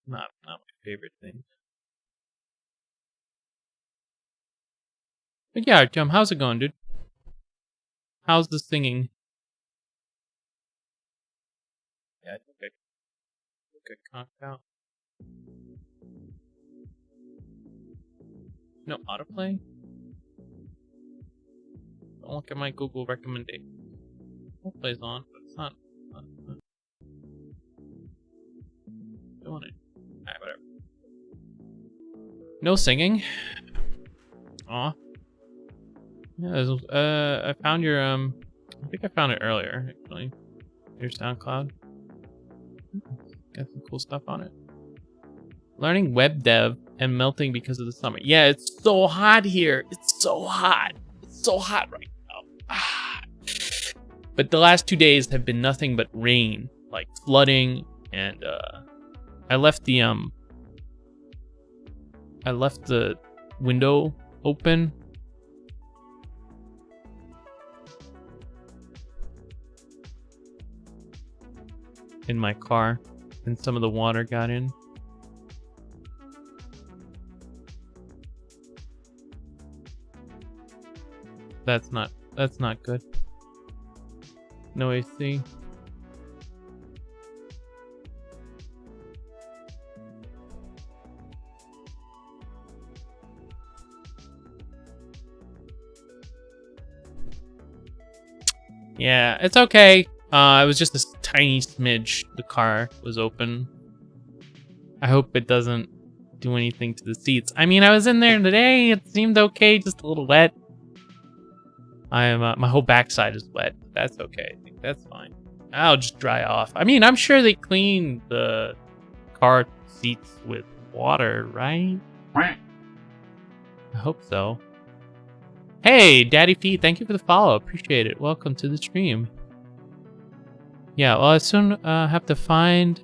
Not my favorite thing. But yeah, Jum, how's it going, dude? How's the singing? Yeah, I think I conked out. No autoplay? Don't look at my Google recommendation. Autoplay's on, but it's not doing it. Alright, whatever. No singing? Aw. Yeah, I found your, I think I found it earlier, actually. Your SoundCloud. Got some cool stuff on it. Learning web dev and melting because of the summer. Yeah, it's so hot here. It's so hot. It's so hot right now. Ah. But the last 2 days have been nothing but rain, like flooding, and I left the window open. In my car, and some of the water got in. That's not good. No AC. Yeah, it's okay. It was just a tiny smidge. The car was open. I hope it doesn't do anything to the seats. I mean, I was in there today. It seemed okay, just a little wet. My whole backside is wet. But that's okay. I think that's fine. I'll just dry off. I mean, I'm sure they clean the car seats with water, right? I hope so. Hey, Daddy Feet, thank you for the follow. Appreciate it. Welcome to the stream. Yeah, well, I soon have to find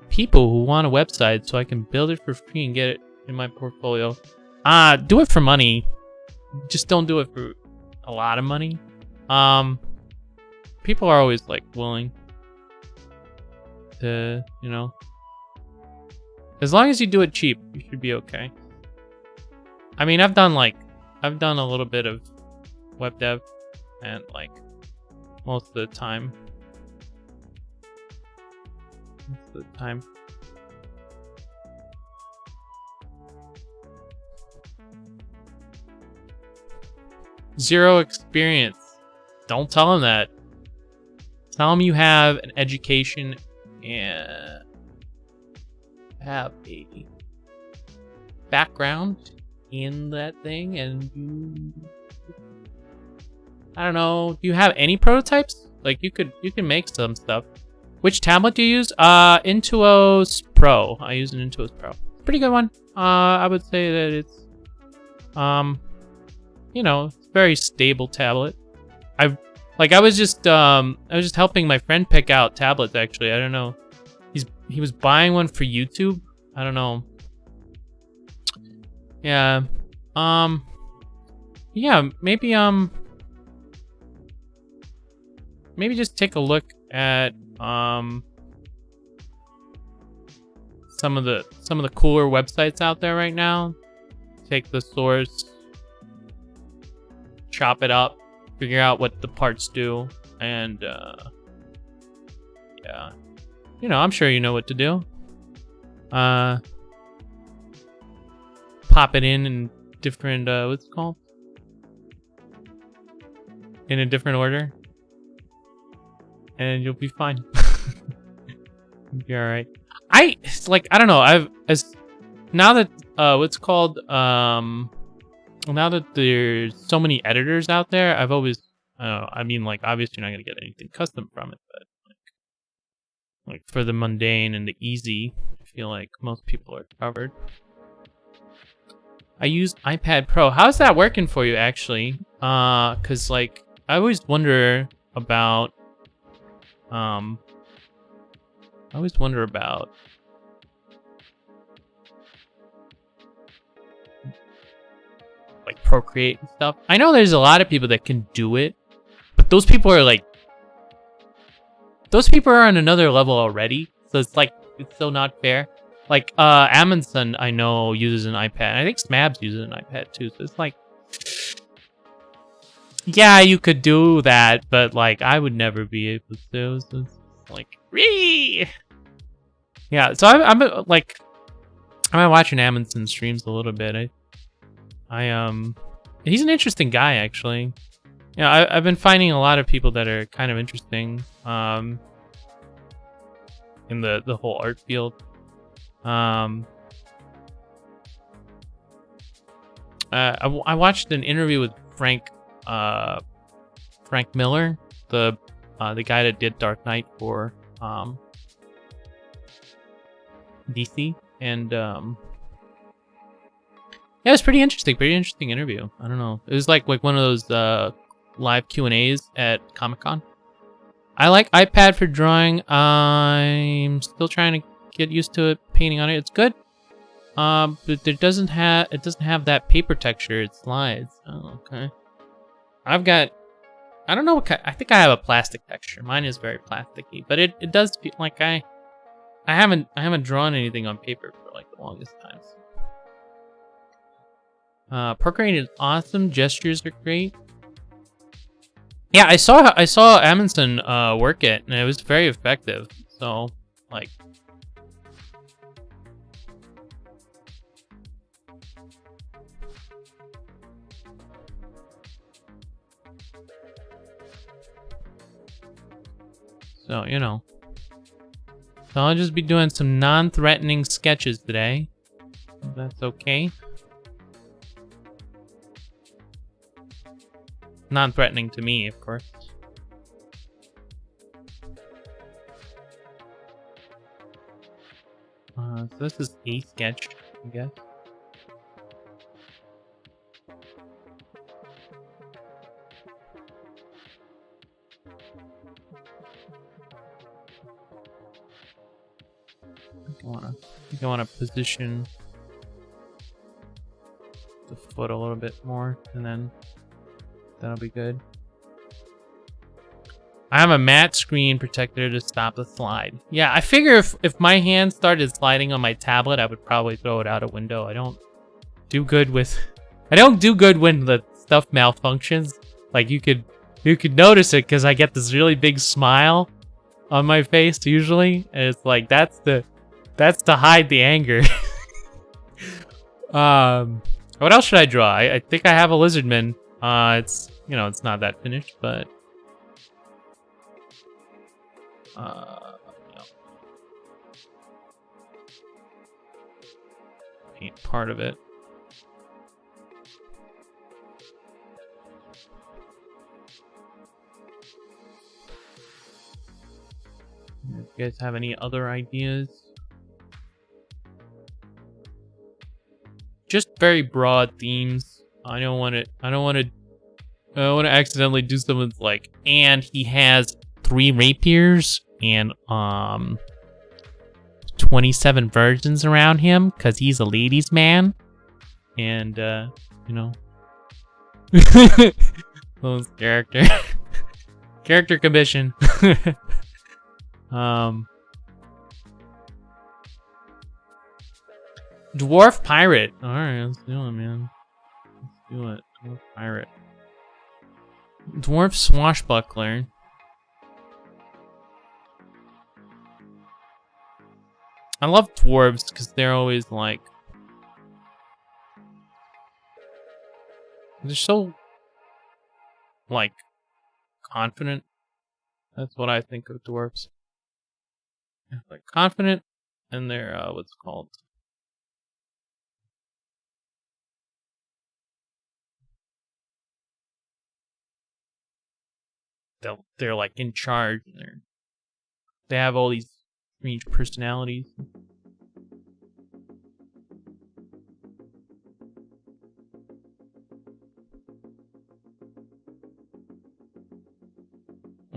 people who want a website so I can build it for free and get it in my portfolio. Do it for money. Just don't do it for a lot of money. People are always like willing to, you know, as long as you do it cheap, you should be okay. I mean, I've done a little bit of web dev, and like most of the time. Zero experience. Don't tell him that. Tell him you have an education and have a background in that thing, and you, I don't know, do you have any prototypes? Like you can make some stuff. Which tablet do you use? Intuos Pro. I use an Intuos Pro. Pretty good one. I would say that it's you know, it's a very stable tablet. I was just helping my friend pick out tablets actually. I don't know. He was buying one for YouTube. I don't know. Yeah. Yeah, maybe just take a look at some of the cooler websites out there right now. Take the source, chop it up, figure out what the parts do, and yeah, you know, I'm sure you know what to do. Pop it in different what's it called? In a different order, and you'll be fine. You'll be all right. I don't know. Now that what's called now that there's so many editors out there, I've always I mean, like, obviously you're not gonna get anything custom from it, but like for the mundane and the easy, I feel like most people are covered. I use iPad Pro. How's that working for you, actually? Cause like I always wonder about like Procreate and stuff. I know there's a lot of people that can do it, but those people are on another level already. So it's like it's so not fair. Like Amundsen, I know, uses an iPad. I think Smabs uses an iPad too. So it's like, yeah, you could do that, but like I would never be able to. So it's like, Ree! Yeah. So I'm watching Amundsen streams a little bit. He's an interesting guy, actually. Yeah, I've been finding a lot of people that are kind of interesting in the whole art field. I watched an interview with Frank Miller, the guy that did Dark Knight for DC, and yeah, it was pretty interesting interview. I don't know, it was like one of those live Q&As at Comic-Con. I like iPad for drawing. I'm still trying to get used to it, painting on it. It's good. But it doesn't have that paper texture. It slides. Oh, okay. I don't know what kind. I think I have a plastic texture. Mine is very plasticky, but it does feel like I haven't drawn anything on paper for like the longest times. Procreate is awesome. Gestures are great. Yeah, I saw Amundsen work it, and it was very effective. So, like, so you know. So I'll just be doing some non-threatening sketches today. If that's okay. Non-threatening to me, of course. So this is a sketch, I guess. I think I wanna position the foot a little bit more, and then that'll be good. I have a matte screen protector to stop the slide. Yeah, I figure if my hand started sliding on my tablet, I would probably throw it out a window. I don't do good when the stuff malfunctions. Like you could notice it because I get this really big smile on my face usually, and it's like that's to hide the anger. What else should I draw? I think I have a lizardman. It's it's not that finished, but paint part of it. If you guys have any other ideas? Just very broad themes. I don't want to accidentally do something like, and he has 3 rapiers and 27 virgins around him because he's a ladies' man, and those character commission. Dwarf pirate. All right, let's do it, man. Let's do it. Dwarf pirate. Dwarf swashbuckler. I love dwarves because they're always like, they're so like confident. That's what I think of dwarves. Like confident, and they're what's it called? They're like in charge. They have all these strange personalities.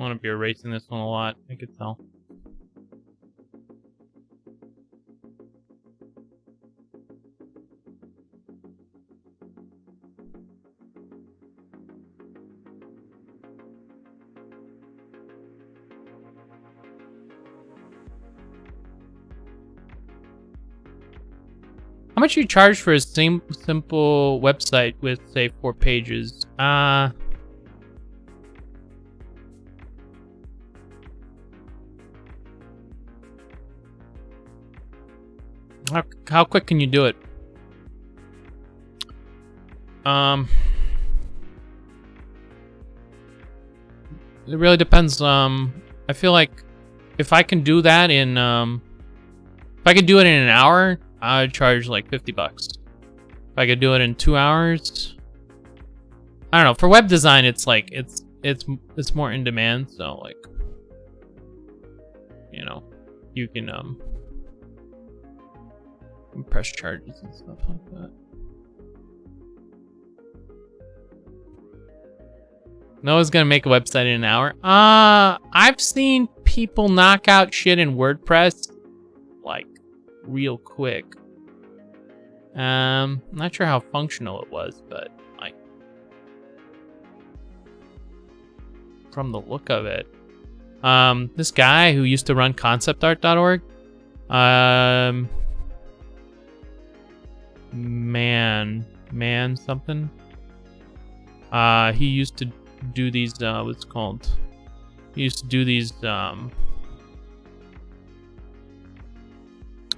want to be erasing this one a lot, I could tell. How much you charge for a simple website with, say, 4 pages? How quick can you do it? It really depends. I feel like if I can do that in, if I could do it in an hour, I would charge like $50. If I could do it in 2 hours, I don't know. For web design, it's like it's more in demand. So like, you know, you can press charges and stuff like that. Noah's gonna make a website in an hour. I've seen people knock out shit in WordPress like real quick. Not sure how functional it was, but like from the look of it, this guy who used to run conceptart.org, man something. He used to do these what's it called? He used to do these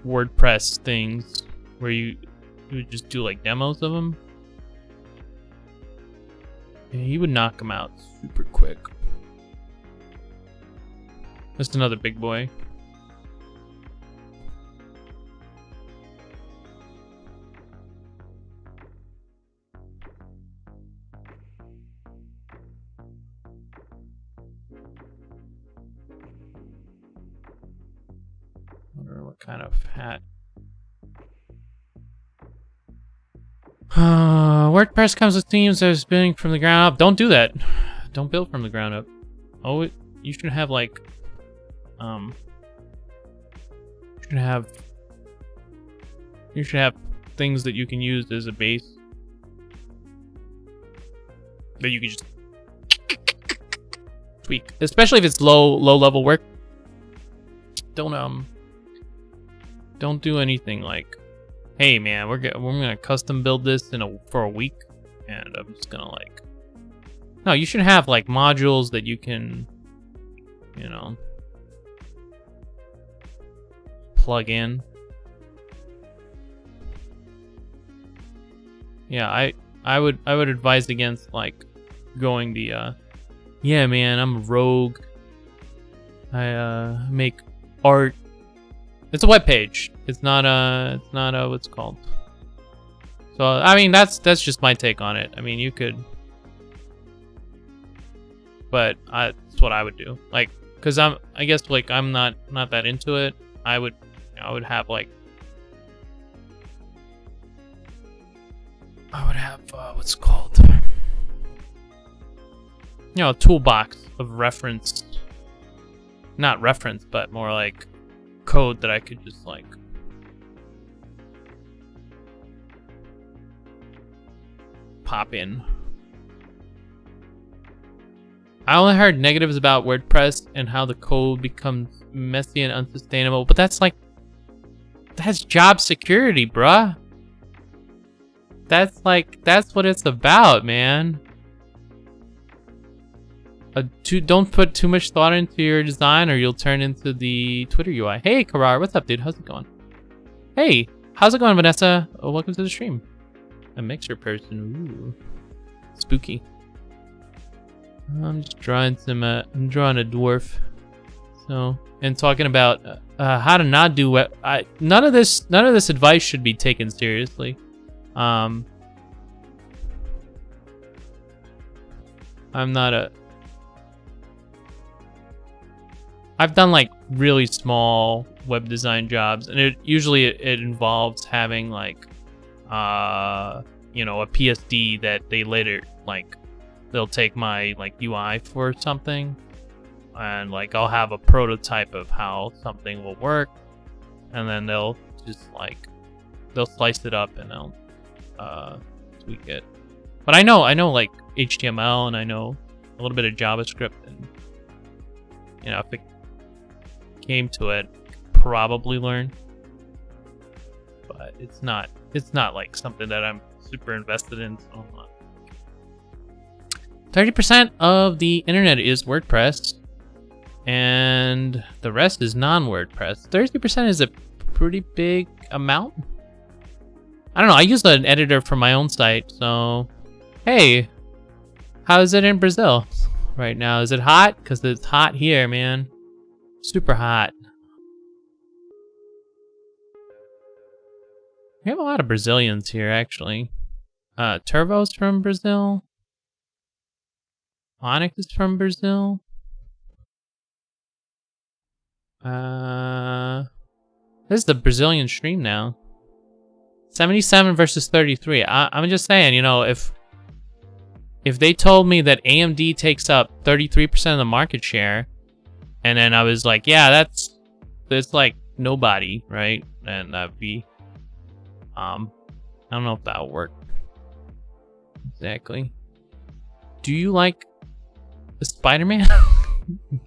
WordPress things where you would just do like demos of them. And he would knock them out super quick. Just another big boy. Wonder what kind of hat. WordPress comes with themes that is building from the ground up. Don't do that. Don't build from the ground up. Oh, you should have like, you should have things that you can use as a base that you can just tweak, especially if it's low level work. Don't do anything like, hey man, we're gonna custom build this for a week, and I'm just gonna like. No, you should have like modules that you can, you know, plug in. Yeah, I would advise against like going the yeah man, I'm a rogue. I make art. It's a web page. It's not a what's it called. So I mean that's just my take on it. I mean you could, but that's what I would do. Like, cause I guess like I'm not that into it. I would have like, what's it called? You know, a toolbox of reference. Not reference, but more like code that I could just like pop in. I only heard negatives about WordPress and how the code becomes messy and unsustainable, but that's job security, bruh. That's what it's about, man. Don't put too much thought into your design or you'll turn into the Twitter UI. Hey, Karar, what's up, dude? How's it going? Hey, how's it going, Vanessa? Oh, welcome to the stream. A mixer person. Ooh. Spooky. I'm just drawing I'm drawing a dwarf. So, and talking about how to not do web. None of this advice should be taken seriously. I'm not I've done like really small web design jobs, and it involves having like you know, a PSD that they later like they'll take my like UI for something. and like I'll have a prototype of how something will work, and then they'll just like they'll slice it up and they'll tweak it. But I know like HTML, and I know a little bit of JavaScript, and you know, if it came to it, probably learn. But it's not like something that I'm super invested in. So 30% of the internet is WordPress, and the rest is non-WordPress. 30% is a pretty big amount. I don't know. I use an editor for my own site, so hey, how is it in Brazil right now? Is it hot? Because it's hot here, man. Super hot. We have a lot of Brazilians here, actually. Turbo's from Brazil. Onyx is from Brazil. This is the Brazilian stream now. 77 versus 33. I'm just saying, you know, if they told me that AMD takes up 33% of the market share, and then I was like, yeah, that's like nobody, right? And that'd be, I don't know if that'll work. Exactly. Do you like Spider-Man?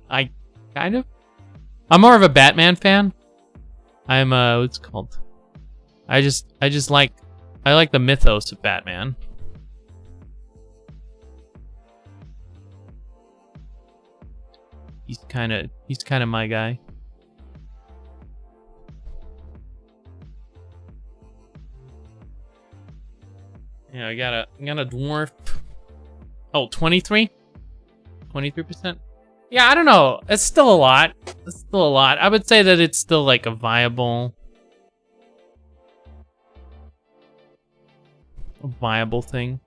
I kind of. I'm more of a Batman fan. I'm what's it called? I like the mythos of Batman. He's kind of my guy. Yeah, I got a dwarf. Oh, 23? 23%? Yeah, I don't know. It's still a lot. It's still a lot. I would say that it's still like a viable thing.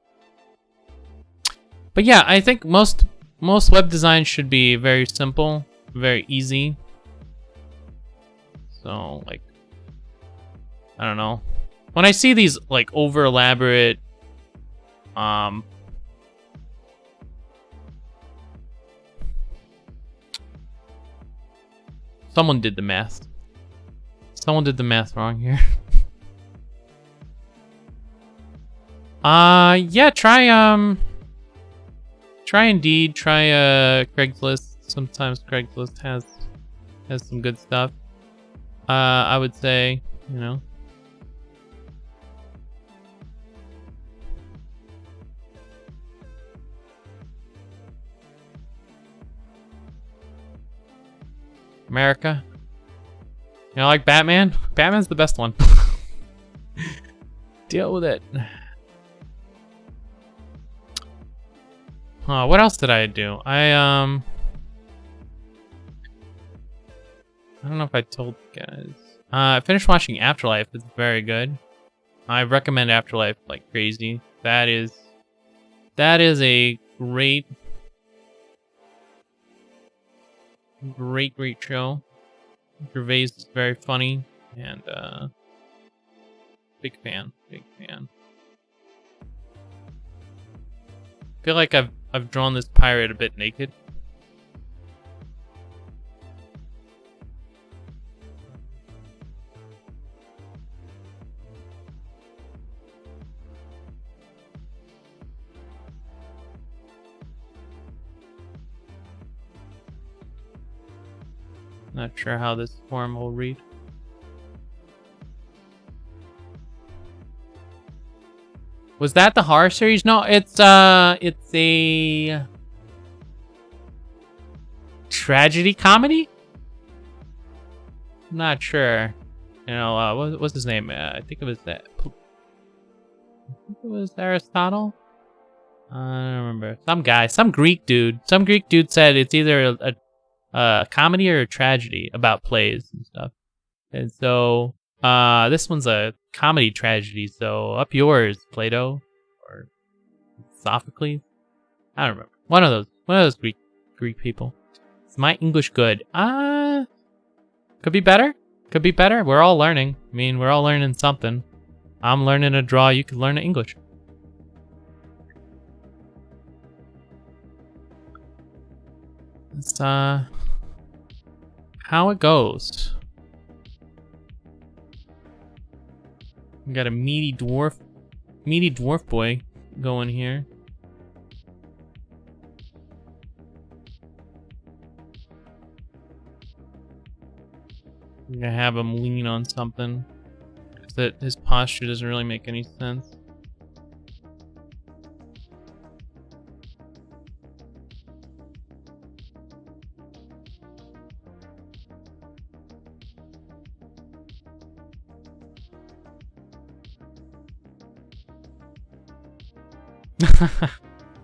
But yeah, I think most web design should be very simple, very easy. So like, I don't know. When I see these like over elaborate someone did the math. Someone did the math wrong here. Yeah, try Indeed, try Craigslist. Sometimes Craigslist has some good stuff. I would say, you know. America. You know, like Batman? Batman's the best one. Deal with it. What else did I do? I don't know if I told you guys. I finished watching Afterlife. It's very good. I recommend Afterlife like crazy. That is a great show. Gervais is very funny, and big fan. Feel like I've drawn this pirate a bit naked. Not sure how this form will read. Was that the horror series? No, it's a tragedy comedy. I'm not sure. You know, what's his name? I think it was that. I think it was Aristotle. I don't remember. Some guy, some Greek dude said it's either a comedy or a tragedy about plays and stuff. And so this one's a comedy tragedy, so up yours, Plato or Sophocles. I don't remember. One of those Greek people. Is my English good? Could be better. Could be better. We're all learning. I mean, we're all learning something. I'm learning to draw. You can learn English. It's how it goes. We got a meaty dwarf boy going here. I'm gonna have him lean on something, because that his posture doesn't really make any sense.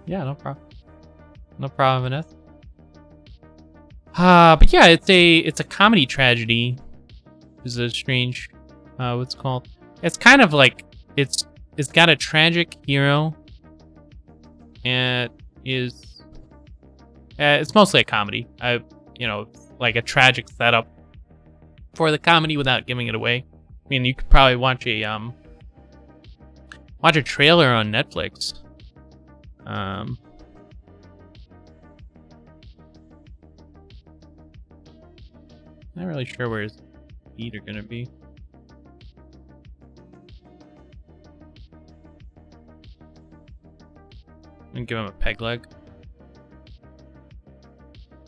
Yeah, no problem. No problem, Vanessa. But yeah, it's a comedy tragedy. Is a strange, what's it called? It's kind of like it's got a tragic hero, and it's mostly a comedy. Like a tragic setup for the comedy without giving it away. I mean, you could probably watch a trailer on Netflix. Not really sure where his feet are gonna be. And give him a peg leg.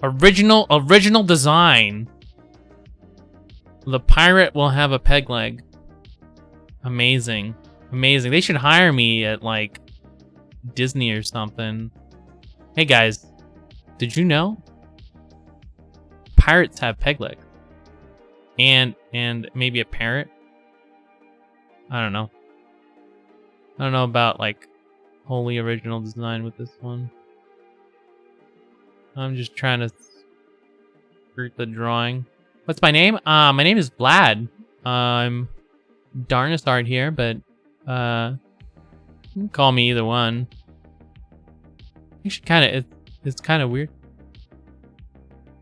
Original design. The pirate will have a peg leg. Amazing. Amazing. They should hire me at like Disney or something. Hey guys, did you know pirates have peg legs? And maybe a parrot? I don't know. I don't know about like wholly original design with this one. I'm just trying to skirt the drawing. What's my name? My name is Vlad. I'm Darnus Art here, but you can call me either one. Actually, it's kind of weird.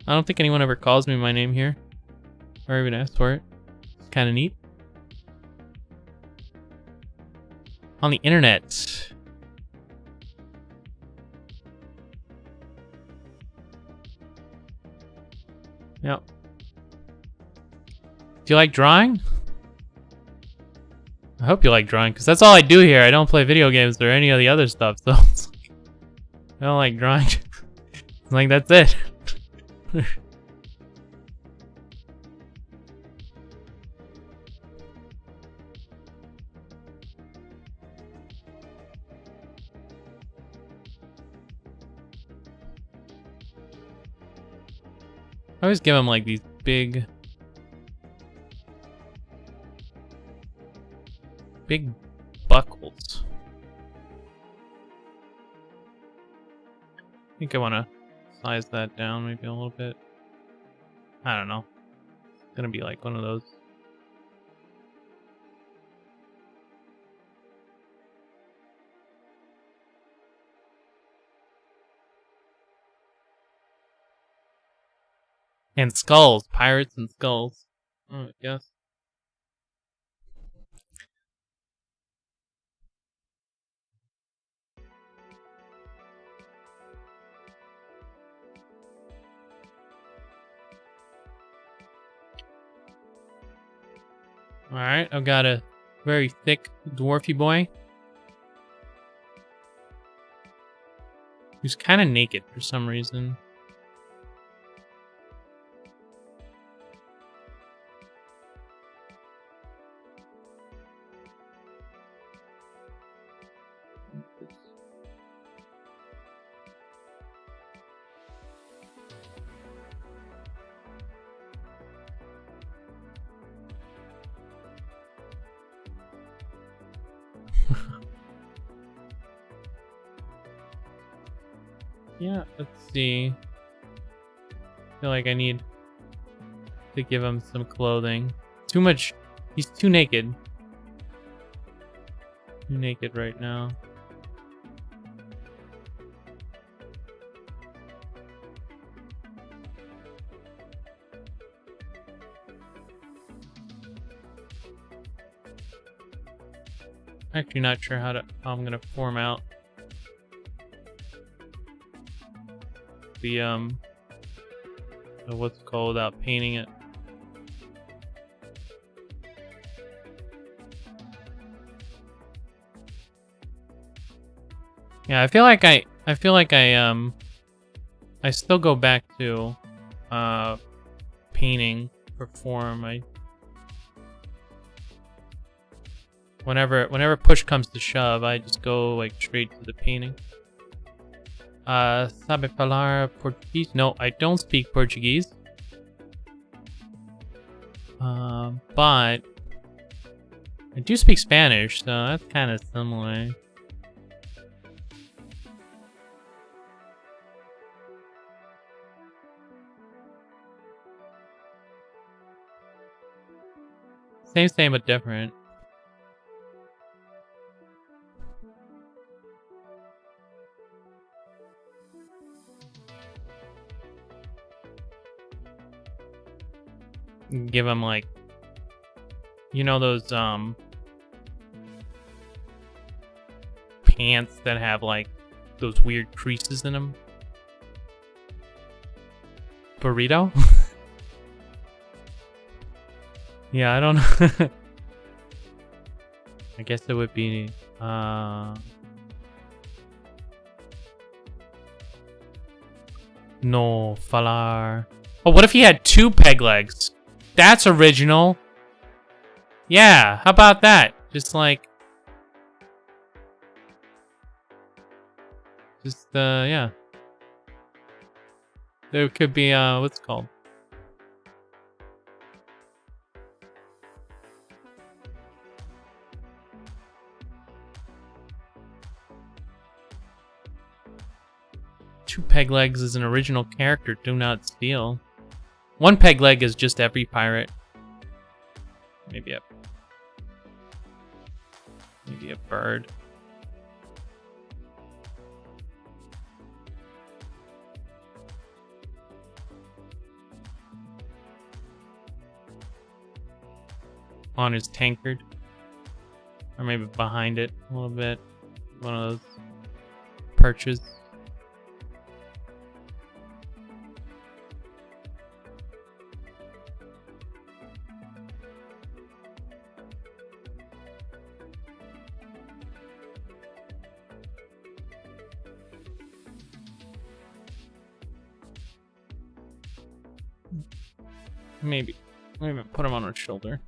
I don't think anyone ever calls me my name here, or even asks for it. It's kind of neat. On the internet. Yep. Do you like drawing? I hope you like drawing, because that's all I do here. I don't play video games or any of the other stuff, so I don't like drawing. Like, that's it. I always give him like these big buckles. I think I want to size that down maybe a little bit. I don't know. It's gonna be like one of those. And skulls. Pirates and skulls. Oh, I guess. Alright, I've got a very thick dwarfy boy. Who's kind of naked for some reason. Yeah, let's see. I feel like I need to give him some clothing. Too much. He's too naked. Too naked right now. Actually not sure how I'm gonna form out the what's it called without painting it. Yeah, I feel like I still go back to painting for form. Whenever push comes to shove, I just go like straight to the painting. Sabe falar Portuguese? No, I don't speak Portuguese. But I do speak Spanish, so that's kind of similar. Same, but different. Give him like, you know those pants that have like those weird creases in them? Burrito? Yeah, I don't know. I guess it would be no falar. Oh, what if he had 2 peg legs? That's original. Yeah, how about that? Just like, yeah. There could be what's it called? Two peg legs is an original character. Do not steal. 1 peg leg is just every pirate. Maybe a bird. On his tankard. Or maybe behind it a little bit. One of those perches. Maybe put him on his shoulder.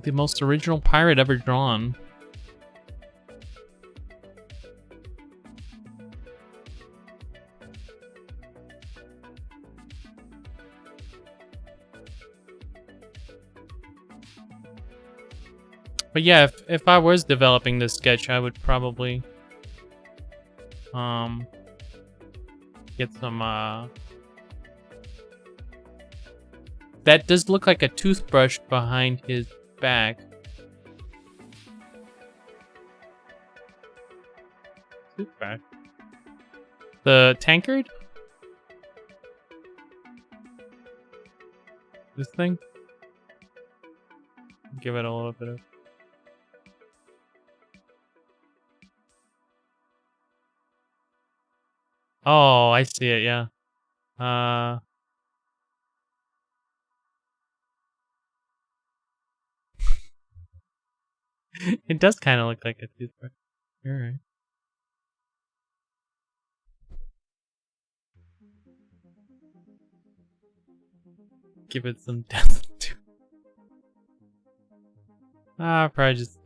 The most original pirate ever drawn. But yeah, if I was developing this sketch, I would probably get some that does look like a toothbrush behind his back. Toothbrush. The tankard? This thing? Give it a little bit of... Oh, I see it, yeah. It does kind of look like a toothbrush. You're right. Give it some depth too. Probably just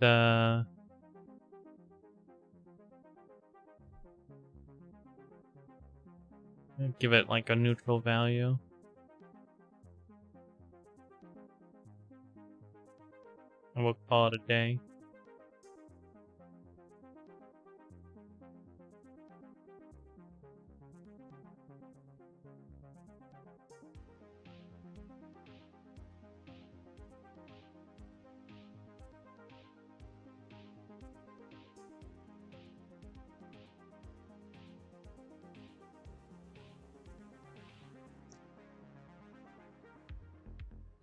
give it like a neutral value. And we'll call it a day.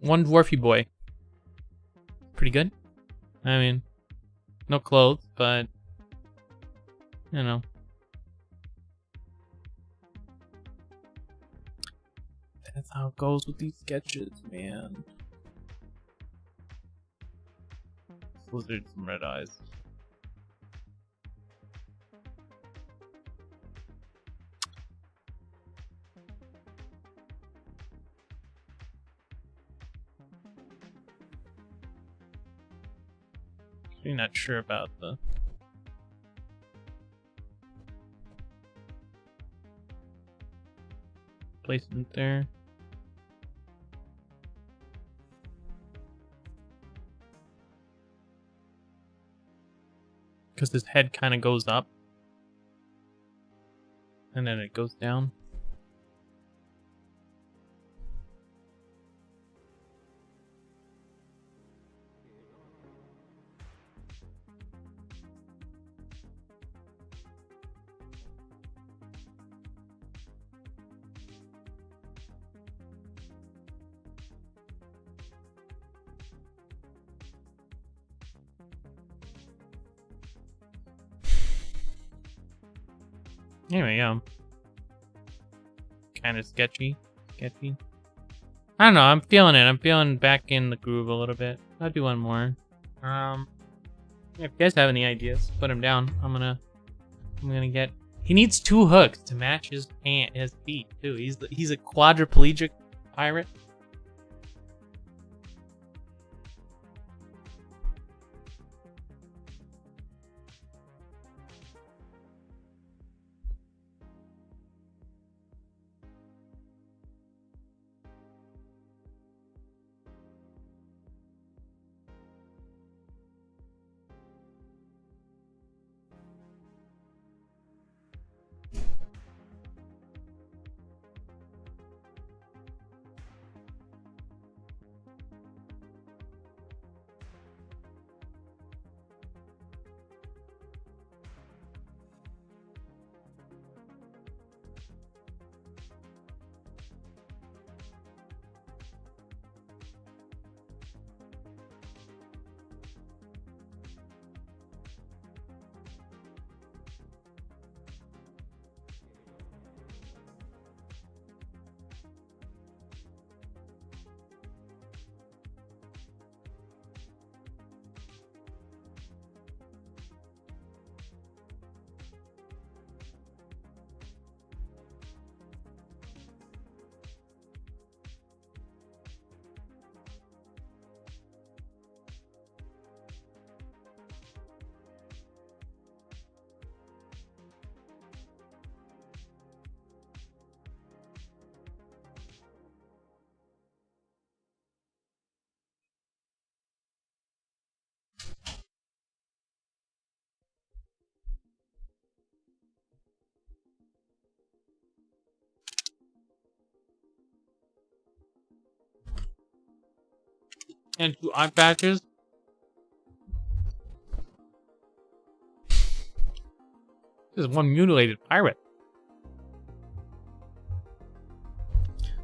One dwarfy boy. pretty good. I mean, no clothes, but you know. That's how it goes with these sketches, man. Lizards and red eyes. I'm not sure about the placement there. Because his head kind of goes up. And then it goes down. Anyway, yeah. Kind of sketchy. I don't know. I'm feeling it. I'm feeling back in the groove a little bit. I'll do one more. If you guys have any ideas, put them down. I'm gonna get. He needs 2 hooks to match his feet too. He's a quadriplegic pirate. And 2 eye patches. This is one mutilated pirate.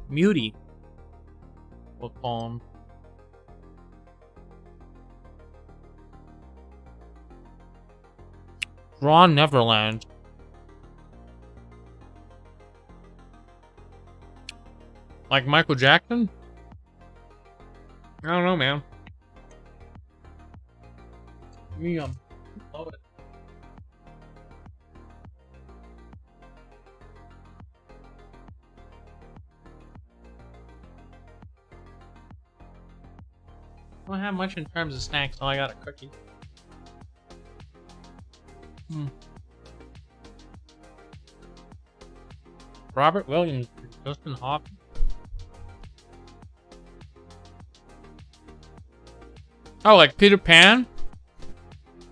Muty. We'll call him. Ron Neverland. Like Michael Jackson? I don't know, man. Me, love it. I don't have much in terms of snacks. All I got are cookies. Robert Williams, Justin Hoffman. Oh, like Peter Pan?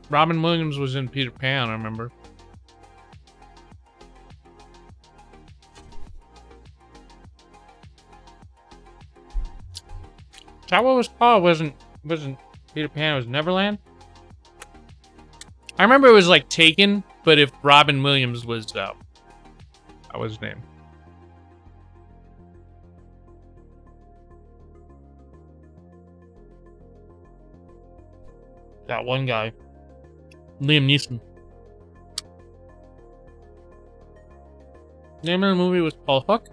Robin Williams was in Peter Pan, I remember. Is that what it was called? Wasn't Peter Pan, it was Neverland? I remember it was like Taken, but if Robin Williams was that was his name. That one guy. Liam Neeson. The name of the movie was Paul Hook.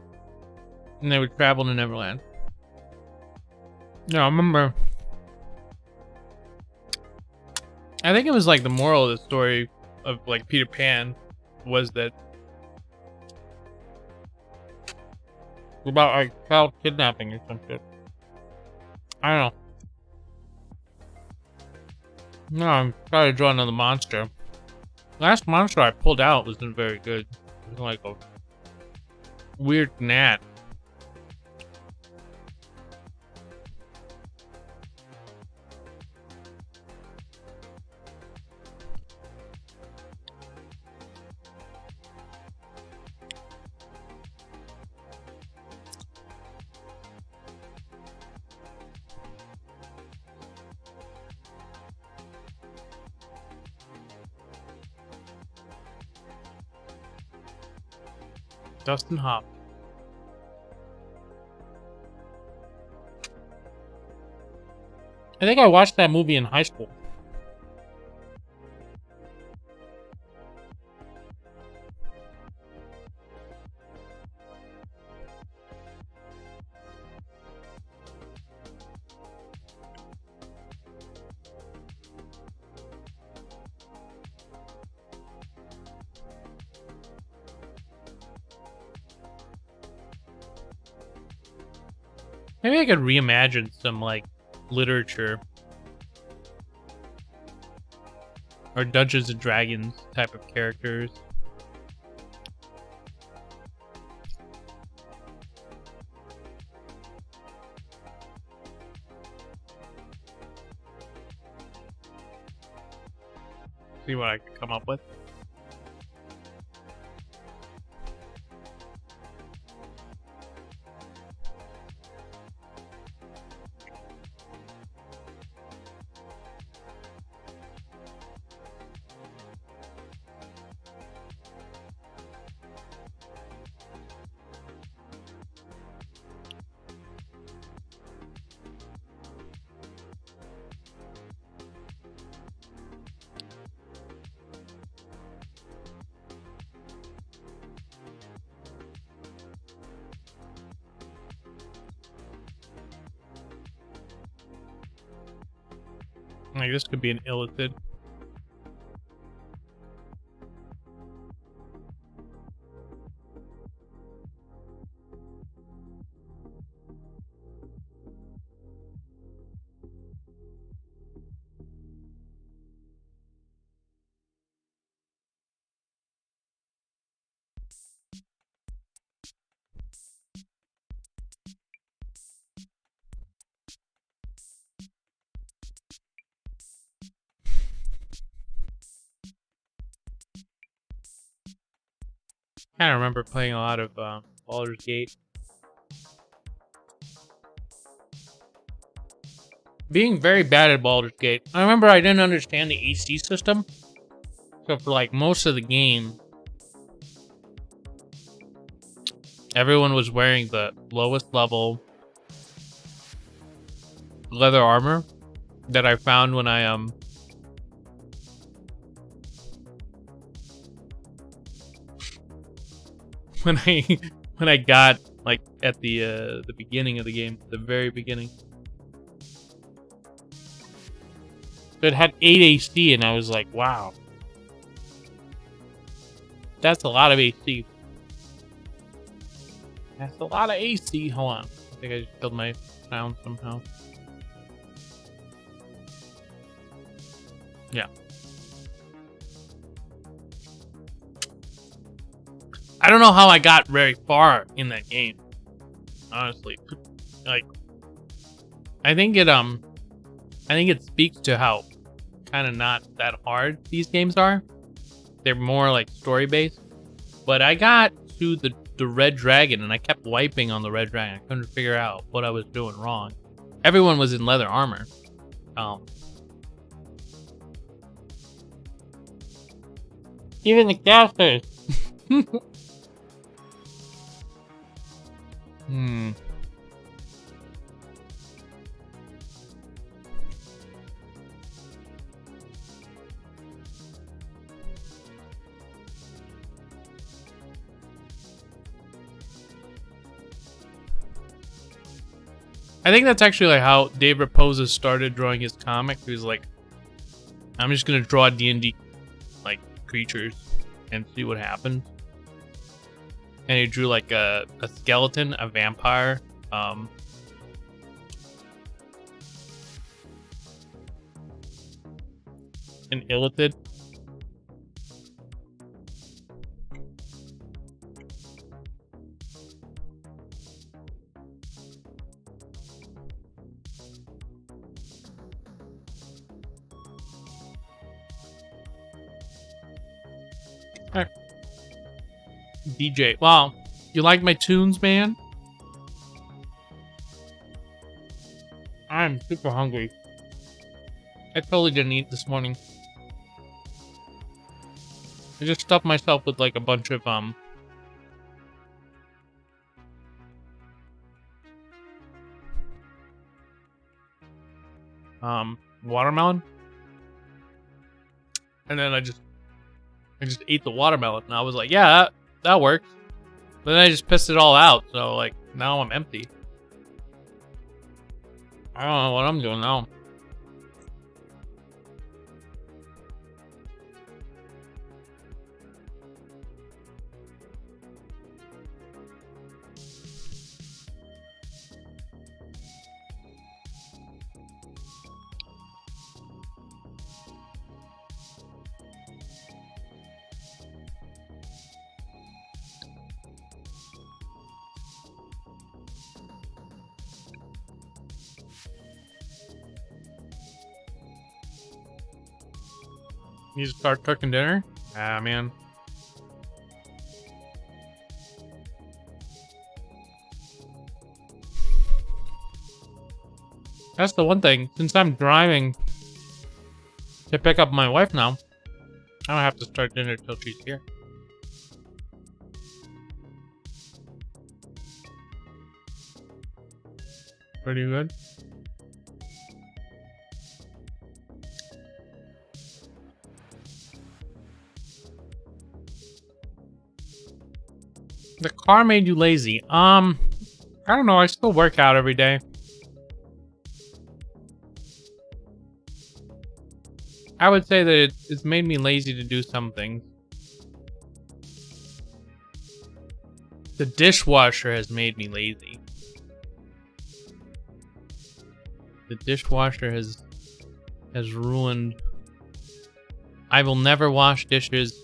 And they would travel to Neverland. Yeah, I remember. I think it was like the moral of the story of like Peter Pan was that about like child kidnapping or some shit. I don't know. No, I'm trying to draw another monster. Last monster I pulled out wasn't very good. It was like a weird gnat. Dustin Hoff. I think I watched that movie in high school. Maybe I could reimagine some like literature or Dungeons and Dragons type of characters. See what I can come up with. Like this could be an illithid. I kind of remember playing a lot of Baldur's Gate. Being very bad at Baldur's Gate. I remember I didn't understand the AC system. So for like most of the game, everyone was wearing the lowest level leather armor that I found when I when I got like at the beginning of the game, the very beginning. So it had 8 AC, and I was like, wow, that's a lot of AC. That's a lot of AC. Hold on, I think I just killed my sound somehow. Yeah. I don't know how I got very far in that game. Honestly. Like I think it speaks to how kind of not that hard these games are. They're more like story based. But I got to the red dragon and I kept wiping on the red dragon. I couldn't figure out what I was doing wrong. Everyone was in leather armor. Even the casters. I think that's actually like how Dave Raposa started drawing his comic. He was like, I'm just gonna draw D&D like creatures and see what happens. And he drew like a skeleton, a vampire, an illithid. Alright. DJ. Wow. You like my tunes, man? I'm super hungry. I totally didn't eat this morning. I just stuffed myself with like a bunch of watermelon. And then I just ate the watermelon and I was like, yeah, that works. But then I just pissed it all out, so like now I'm empty. I don't know what I'm doing now. You just start cooking dinner? Ah, man. That's the one thing. Since I'm driving to pick up my wife now, I don't have to start dinner till she's here. Pretty good. The car made you lazy. I don't know. I still work out every day. I would say that it's made me lazy to do some things. The dishwasher has made me lazy. The dishwasher has ruined. I will never wash dishes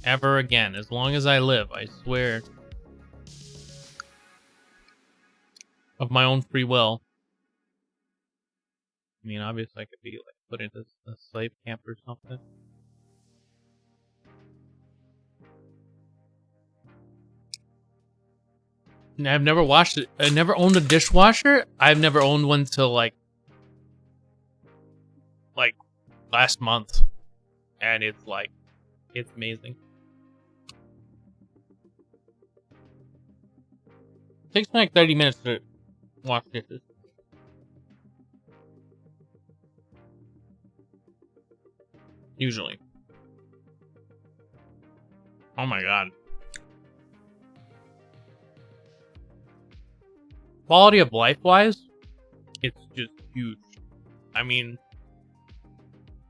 ever again, as long as I live, I swear. Of my own free will. I mean, obviously I could be like put into a slave camp or something. And I've never washed it. I never owned a dishwasher. I've never owned one till like last month. And it's amazing. It takes me like 30 minutes to wash dishes. Usually. Oh my god. Quality of life wise, it's just huge. I mean,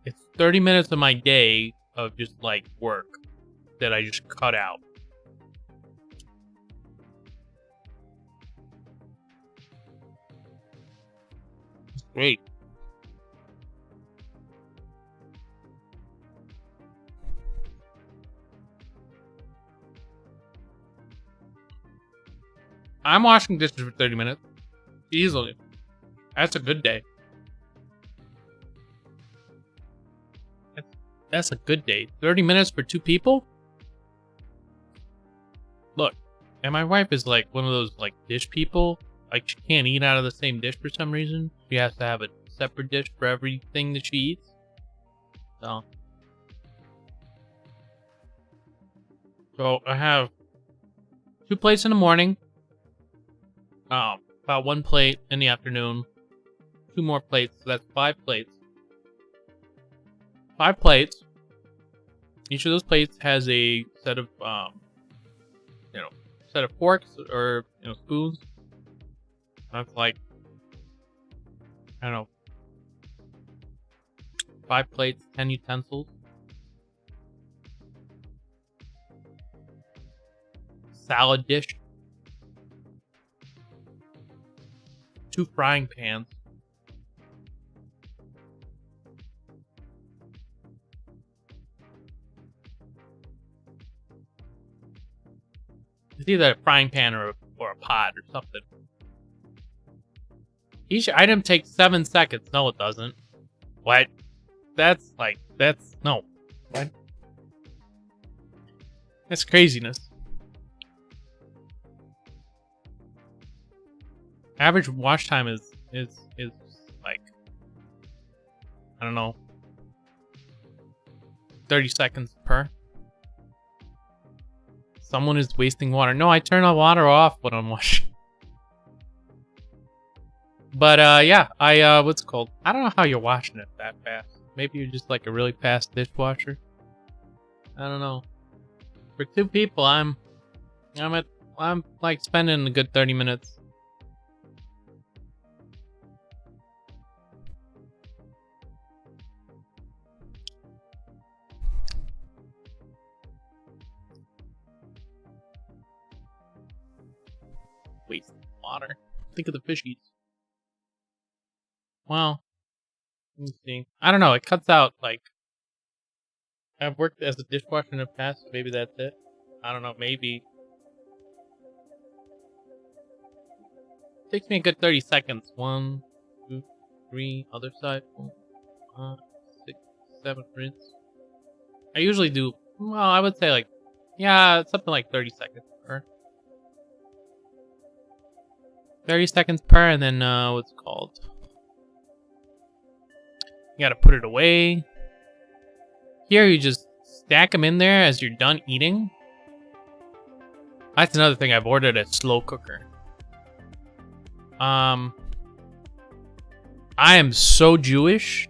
it's 30 minutes of my day of just like work that I just cut out. It's great. I'm washing dishes for 30 minutes. Easily. That's a good day. That's a good day. 30 minutes for 2 people? Look, and my wife is like one of those like dish people. Like she can't eat out of the same dish for some reason. She has to have a separate dish for everything that she eats. So I have 2 plates in the morning. About 1 plate in the afternoon. 2 more plates, so that's 5 plates. 5 plates. Each of those plates has a set of, set of forks or spoons. That's like I don't know, 5 plates, 10 utensils. Salad dish. 2 frying pans. It's either a frying pan or a pot or something. Each item takes 7 seconds. No, it doesn't. What? That's no. What? That's craziness. Average wash time is like, I don't know, 30 seconds per. Someone is wasting water. No, I turn the water off when I'm washing. But yeah, what's it called? I don't know how you're washing it that fast. Maybe you're just like a really fast dishwasher. I don't know. For 2 people, I'm like spending a good 30 minutes. Waste water. Think of the fishies. Well, let me see. I don't know. It cuts out, like, I've worked as a dishwasher in the past. So maybe that's it. I don't know. Maybe. Takes me a good 30 seconds. 1, 2, 3. Other side. 4, 5, 6, 7. Rinse. I usually do. Well, I would say like, yeah, something like 30 seconds per. 30 seconds per, and then what's it called? You gotta put it away. Here, you just stack them in there as you're done eating. That's another thing. I've ordered a slow cooker. I am so Jewish.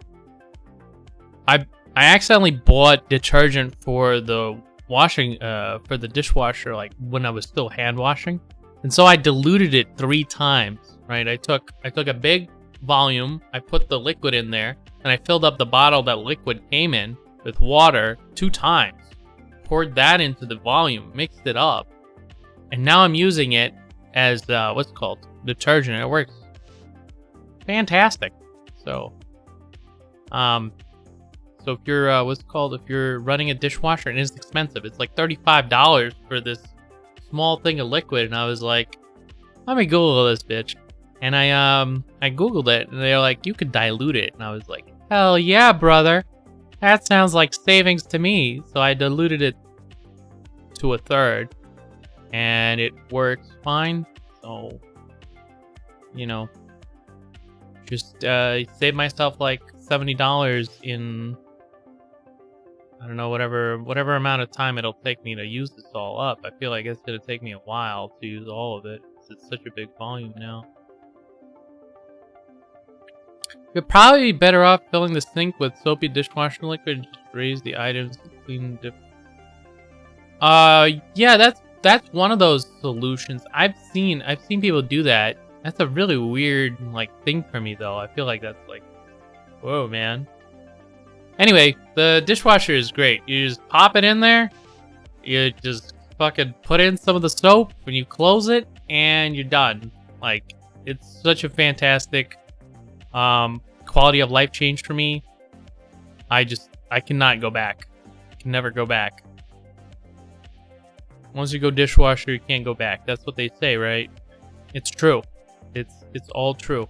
I accidentally bought detergent for the washing, for the dishwasher, like when I was still hand washing, and so I diluted it 3 times. Right? I took a big volume. I put the liquid in there, and I filled up the bottle that liquid came in with water 2 times. Poured that into the volume, mixed it up, and now I'm using it as what's it called, detergent. It works fantastic. So, so if you're what's it called, if you're running a dishwasher, and it's expensive, it's like $35 for this small thing of liquid, and I was like, let me Google this bitch, and I Googled it, and they're like, you could dilute it, and I was like, hell yeah, brother, that sounds like savings to me. So I diluted it to 1/3, and it works fine. So, you know, just save myself like $70 in, I don't know, whatever amount of time it'll take me to use this all up. I feel like it's gonna take me a while to use all of it. It's such a big volume now. You'd probably be better off filling the sink with soapy dishwashing liquid and just raise the items to clean dip. Yeah, that's one of those solutions. I've seen people do that. That's a really weird like thing for me though. I feel like that's like, whoa, man. Anyway, the dishwasher is great. You just pop it in there. You just fucking put in some of the soap when you close it, and you're done. Like, it's such a fantastic quality of life change for me. I cannot go back. I can never go back. Once you go dishwasher, you can't go back. That's what they say, right? It's true. It's all true.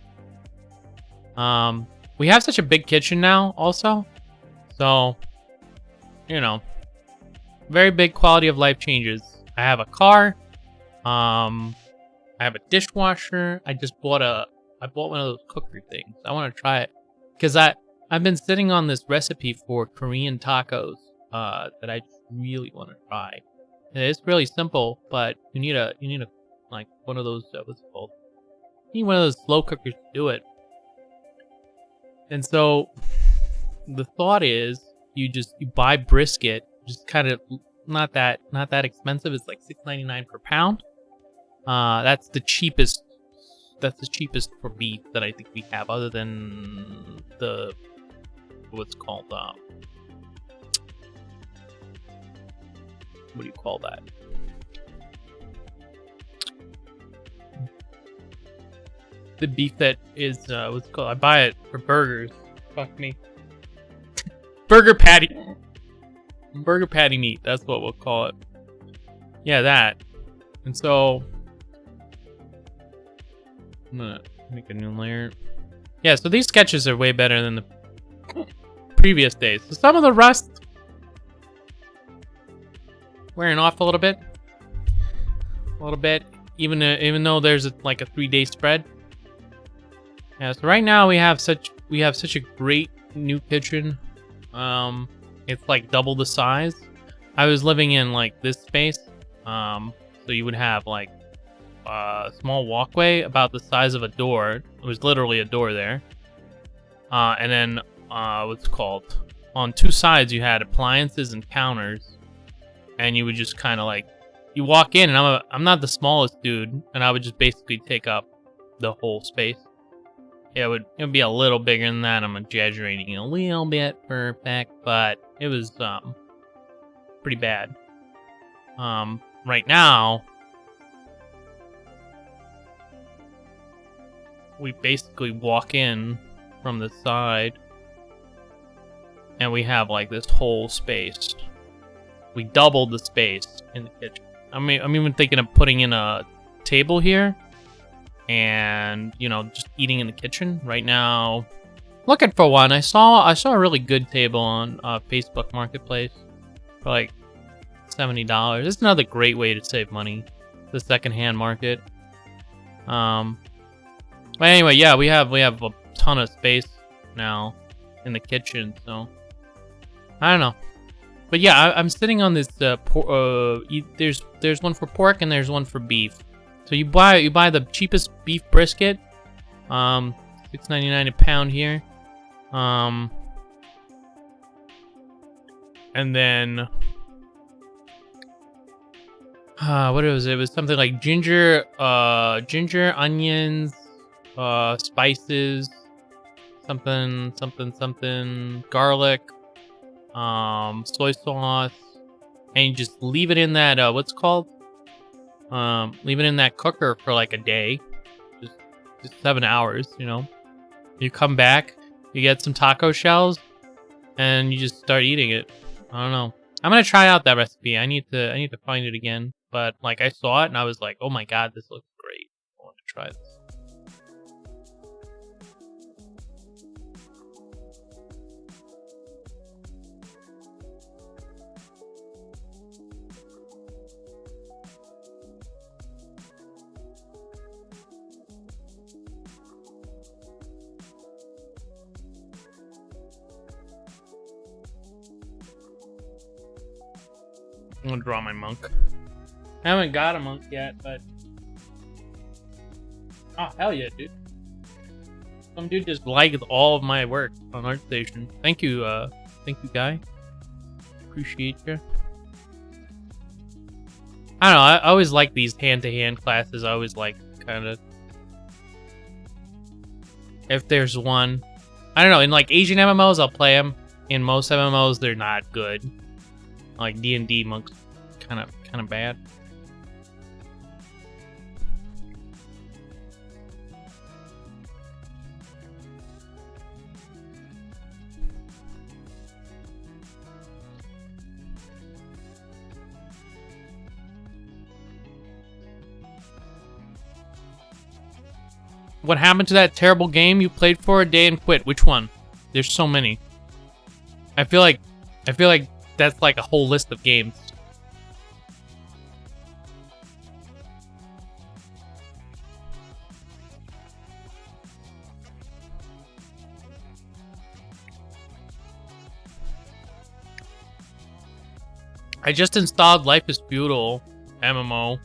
We have such a big kitchen now also. So, you know, very big quality of life changes. I have a car. I have a dishwasher. I bought one of those cooker things. I want to try it because I've been sitting on this recipe for Korean tacos that I really want to try. And it's really simple, but you need a like one of those what's it called? You need one of those slow cookers to do it. And so the thought is you buy brisket, just kind of not that expensive. It's like $6.99 per pound. That's the cheapest that's the cheapest for beef that I think we have, other than the what's called what do you call that? The beef that is what's it called? I buy it for burgers. Fuck me. Burger patty. Burger patty meat. That's what we'll call it. Yeah, that. And so I'm gonna make a new layer. Yeah, so these sketches are way better than the previous days. So some of the rust wearing off a little bit. Even though there's like a 3-day spread. Yeah, so right now we have such a great new kitchen. It's like double the size. I was living in like this space. So you would have like a small walkway about the size of a door. It was literally a door there. And then what's it called? On two sides you had appliances and counters. And you would just kind of like, you walk in, and I'm not the smallest dude, and I would just basically take up the whole space. Yeah, it would be a little bigger than that. I'm exaggerating a little bit for effect, but it was pretty bad. Right now, we basically walk in from the side, and we have like this whole space. We doubled the space in the kitchen. I'm even thinking of putting in a table here. And, you know, just eating in the kitchen right now. Looking for one. I saw a really good table on Facebook Marketplace for like $70. It's another great way to save money. The secondhand market. But anyway, yeah, we have a ton of space now in the kitchen. So I don't know. But yeah, I'm sitting on this. There's one for pork and there's one for beef. So you buy the cheapest beef brisket, $6.99 a pound here, and then what was it? It was something like ginger, onions, spices, something, garlic, soy sauce, and you just leave it in that what's it called? Leave it in that cooker for like a day, just 7 hours, you know. You come back, you get some taco shells, and you just start eating it. I don't know. I'm gonna try out that recipe. I need to find it again. But like I saw it and I was like, oh my god, this looks great. I want to try this. I'm gonna draw my monk. I haven't got a monk yet, but oh hell yeah, dude! Some dude just liked all of my work on ArtStation. Thank you, guy. Appreciate you. I don't know. I always like these hand-to-hand classes. I always like kind of if there's one. I don't know. In like Asian MMOs, I'll play them. In most MMOs, they're not good. Like D&D monks, kind of bad. What happened to that terrible game you played for a day and quit? Which one? There's so many. I feel like that's like a whole list of games. I just installed Life is Feudal MMO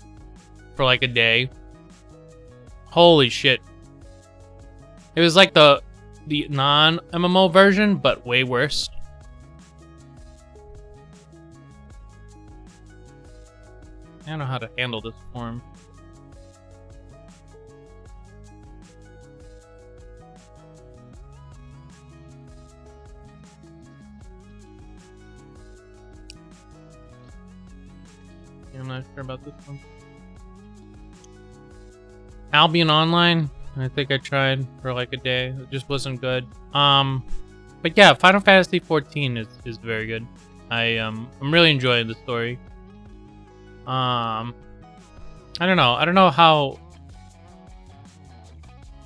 for like a day. Holy shit. It was like the non-MMO version, but way worse. I don't know how to handle this form. I'm not sure about this one. Albion Online, I think I tried for like a day. It just wasn't good. But yeah, Final Fantasy 14 is very good. I'm really enjoying the story. I don't know. I don't know how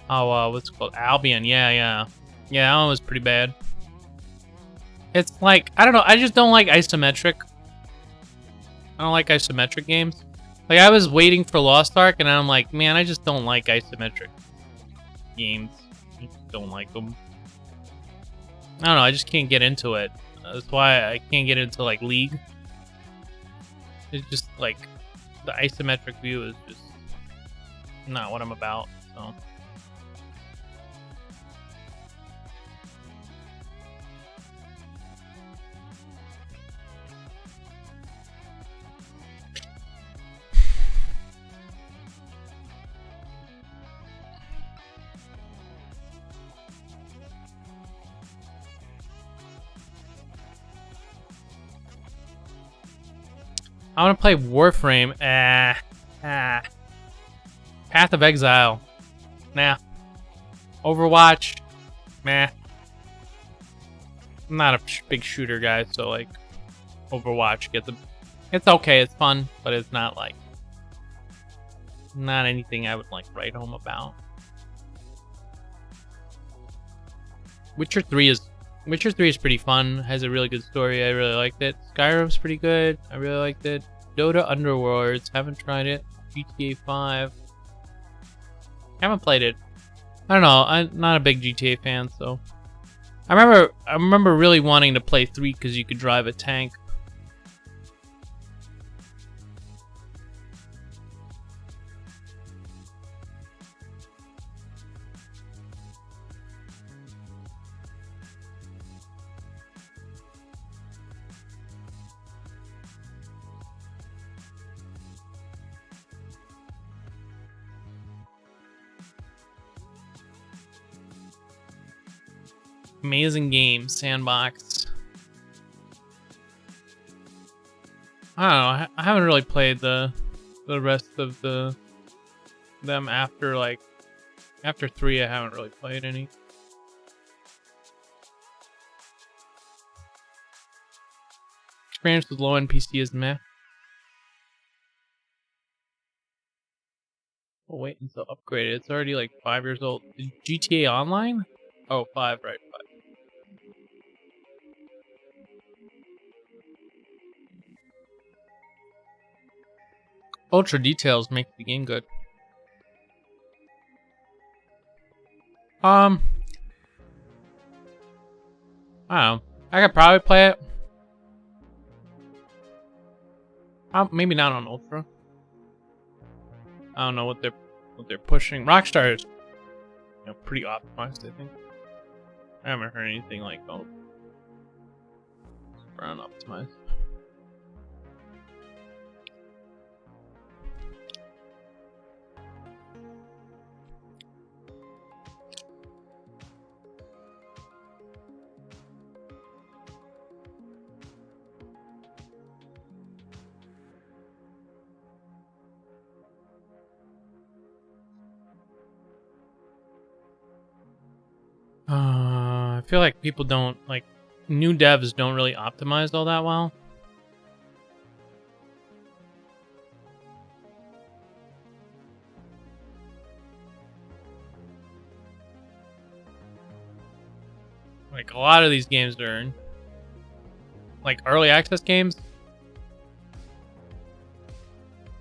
what's it called? Albion. Yeah, that one was pretty bad. It's like, I don't know. I just don't like isometric. I don't like isometric games. Like, I was waiting for Lost Ark, and I'm like, man, I just don't like isometric games. I just don't like them. I don't know. I just can't get into it. That's why I can't get into, like, League. It's just, like, the isometric view is just not what I'm about, so... I want to play Warframe. Path of Exile. Nah. Overwatch. Meh. I'm not a big shooter guy, so like Overwatch it's okay, it's fun, but it's not like not anything I would like write home about. Witcher 3 is pretty fun, has a really good story, I really liked it. Skyrim's pretty good, I really liked it. Dota Underworlds, haven't tried it. GTA 5. Haven't played it. I don't know, I'm not a big GTA fan, so. I remember really wanting to play 3 because you could drive a tank. Amazing game, Sandbox. I don't know. I haven't really played the rest of them after after 3. I haven't really played any. Experience with low NPC is meh. We'll wait until upgraded. It's already like 5 years old. GTA Online? Oh, 5, right? 5. Ultra details make the game good. I don't know. I could probably play it. Maybe not on Ultra. I don't know what they're pushing. Rockstar is, pretty optimized, I think. I haven't heard anything like, oh, super unoptimized. I feel like people don't, like, new devs don't really optimize all that well. Like, a lot of these games are, like, early access games.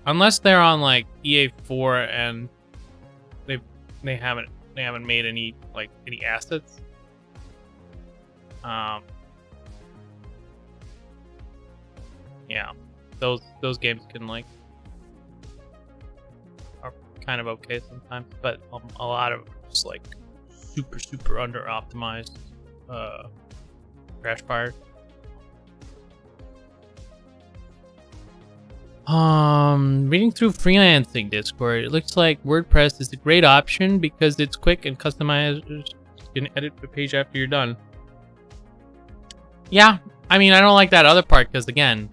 Unless they're on, like, EA4 and they haven't made any assets. Yeah, those games can are kind of okay sometimes, but a lot of just like super under optimized crash fires. Reading through freelancing Discord, it looks like WordPress is a great option because it's quick and customizers can edit the page after you're done. Yeah, I mean, I don't like that other part because again,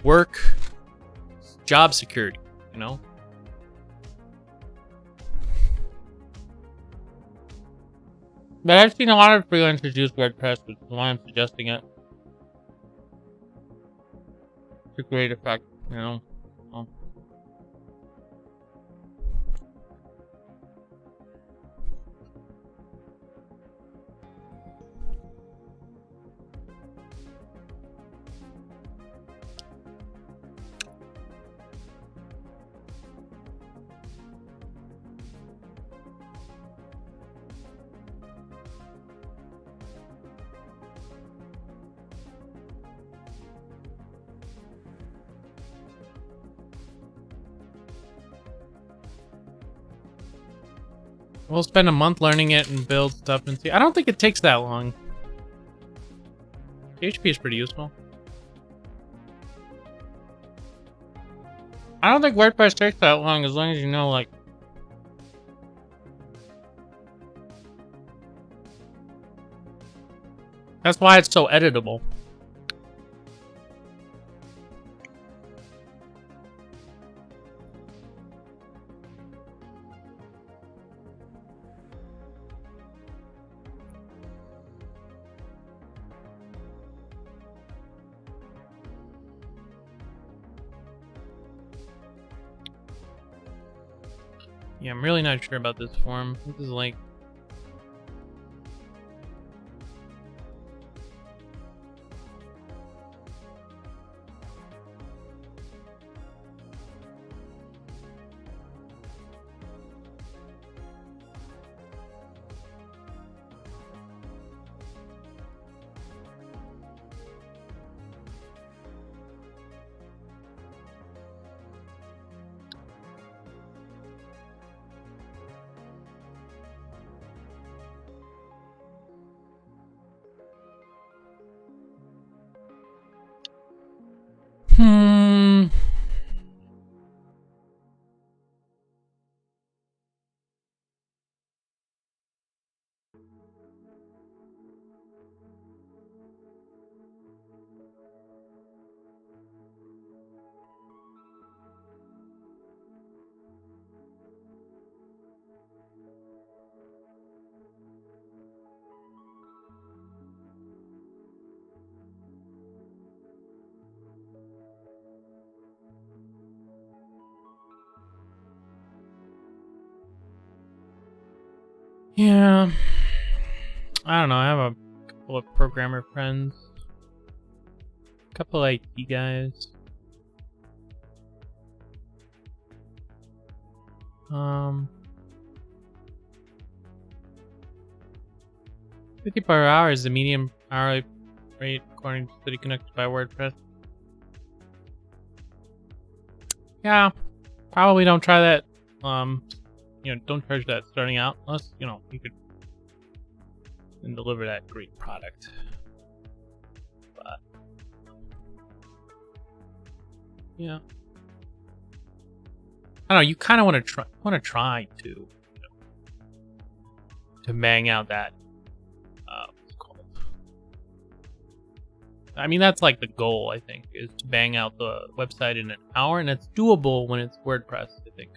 work, job security, you know? But I've seen a lot of freelancers use WordPress, which is why I'm suggesting it. It's a great effect, you know? Well, we'll spend a month learning it and build stuff and see. I don't think it takes that long. PHP is pretty useful. I don't think WordPress takes that long as you know, like... That's why it's so editable. Yeah, I'm really not sure about this form. This is like... Yeah. I don't know, I have a couple of programmer friends. A couple of IT guys. 50 per hour is the median hourly rate according to City Connected by WordPress. Yeah, probably don't try that. You know, don't charge that starting out unless, you know, you could and deliver that great product. But yeah, I don't know. You kind of want to try to, you know, to bang out that what's it called? I mean, that's like the goal. I think is to bang out the website in an hour, and it's doable when it's WordPress. I think.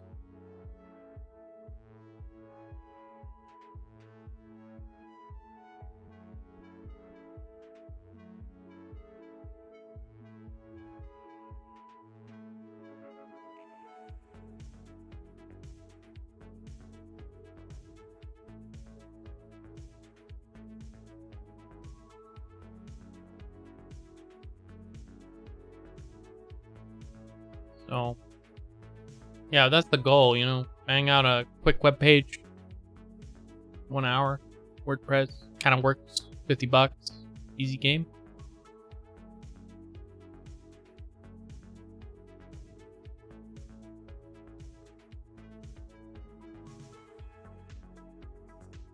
So, yeah, that's the goal, you know. Bang out a quick web page, 1 hour, WordPress, kind of works. $50, easy game.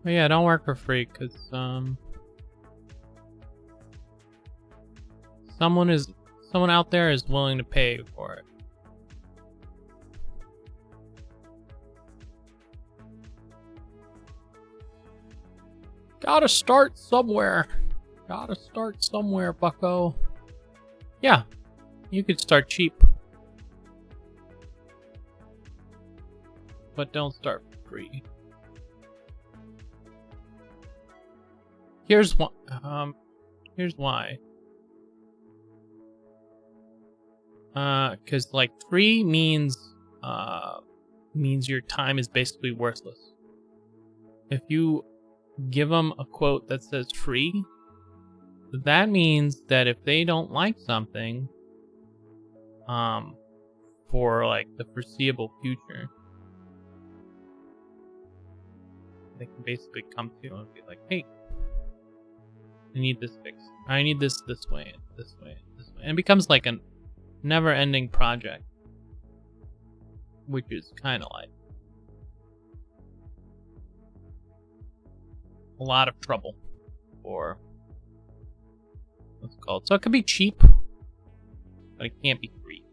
But yeah, don't work for free, cause someone out there is willing to pay for it. Gotta start somewhere. Gotta start somewhere, bucko. Yeah. You could start cheap. But don't start for free. Here's why. Here's why. Cause like free means your time is basically worthless. If you give them a quote that says free, that means that if they don't like something, for like the foreseeable future, they can basically come to you and be like, hey, I need this fixed. I need this way, this way, this way. And it becomes like a never-ending project, which is kind of like a lot of trouble for what's it called. So it could be cheap, but it can't be free.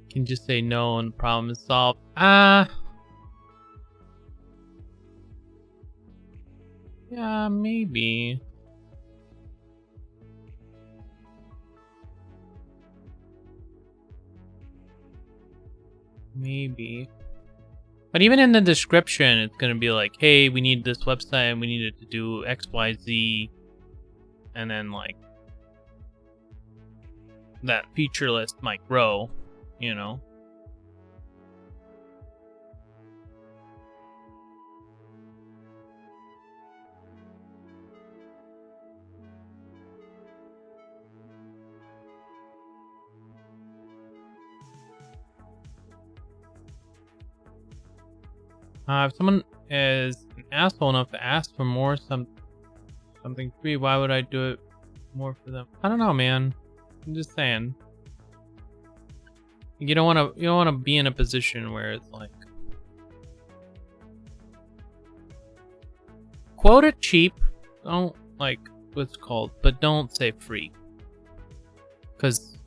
You can just say no and the problem is solved. Yeah, maybe. Maybe. But even in the description, it's going to be like, hey, we need this website and we need it to do X, Y, Z. And then, like, that feature list might grow, you know? If someone is an asshole enough to ask for more something free, why would I do it more for them? I don't know, man. I'm just saying. You don't want to be in a position where it's like, quote it cheap. Don't like what's called, but don't say free. Because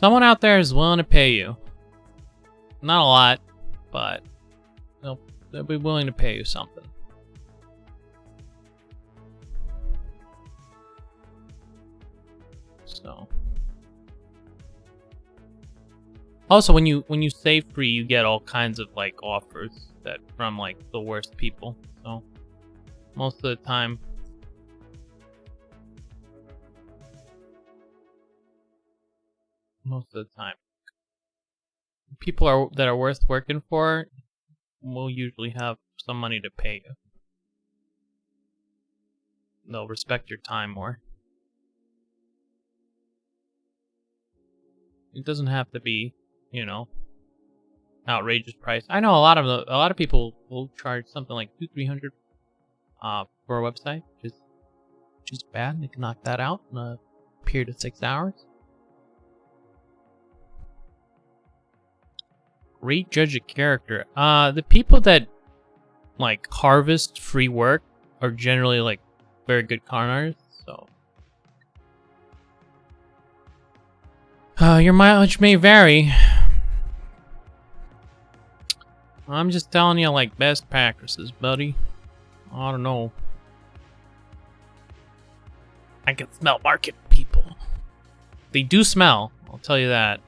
someone out there is willing to pay you. Not a lot, but they'll be willing to pay you something. So, also when you say free, you get all kinds of like offers that from like the worst people. So most of the time. People that are worth working for will usually have some money to pay you. They'll respect your time more. It doesn't have to be, outrageous price. I know a lot of people will charge something like $200-300 for a website, which is bad. They can knock that out in a period of 6 hours. Great judge of character. The people that like harvest free work are generally like very good con artists. So your mileage may vary. I'm just telling you like best practices, buddy. I don't know. I can smell market people. They do smell, I'll tell you that.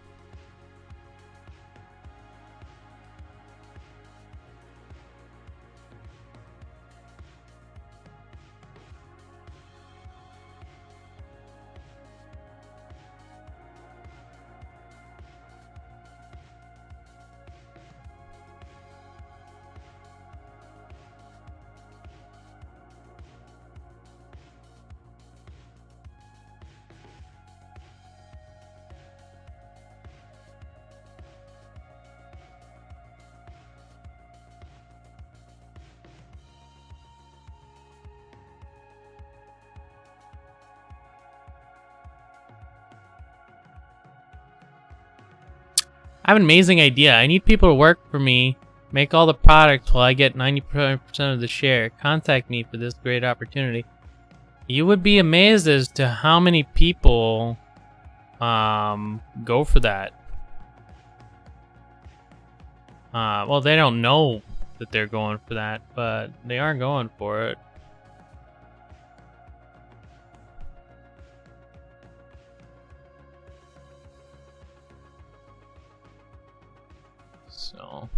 I have an amazing idea. I need people to work for me, make all the products while I get 90% of the share. Contact me for this great opportunity. You would be amazed as to how many people go for that. Well, they don't know that they're going for that, but they are going for it. So...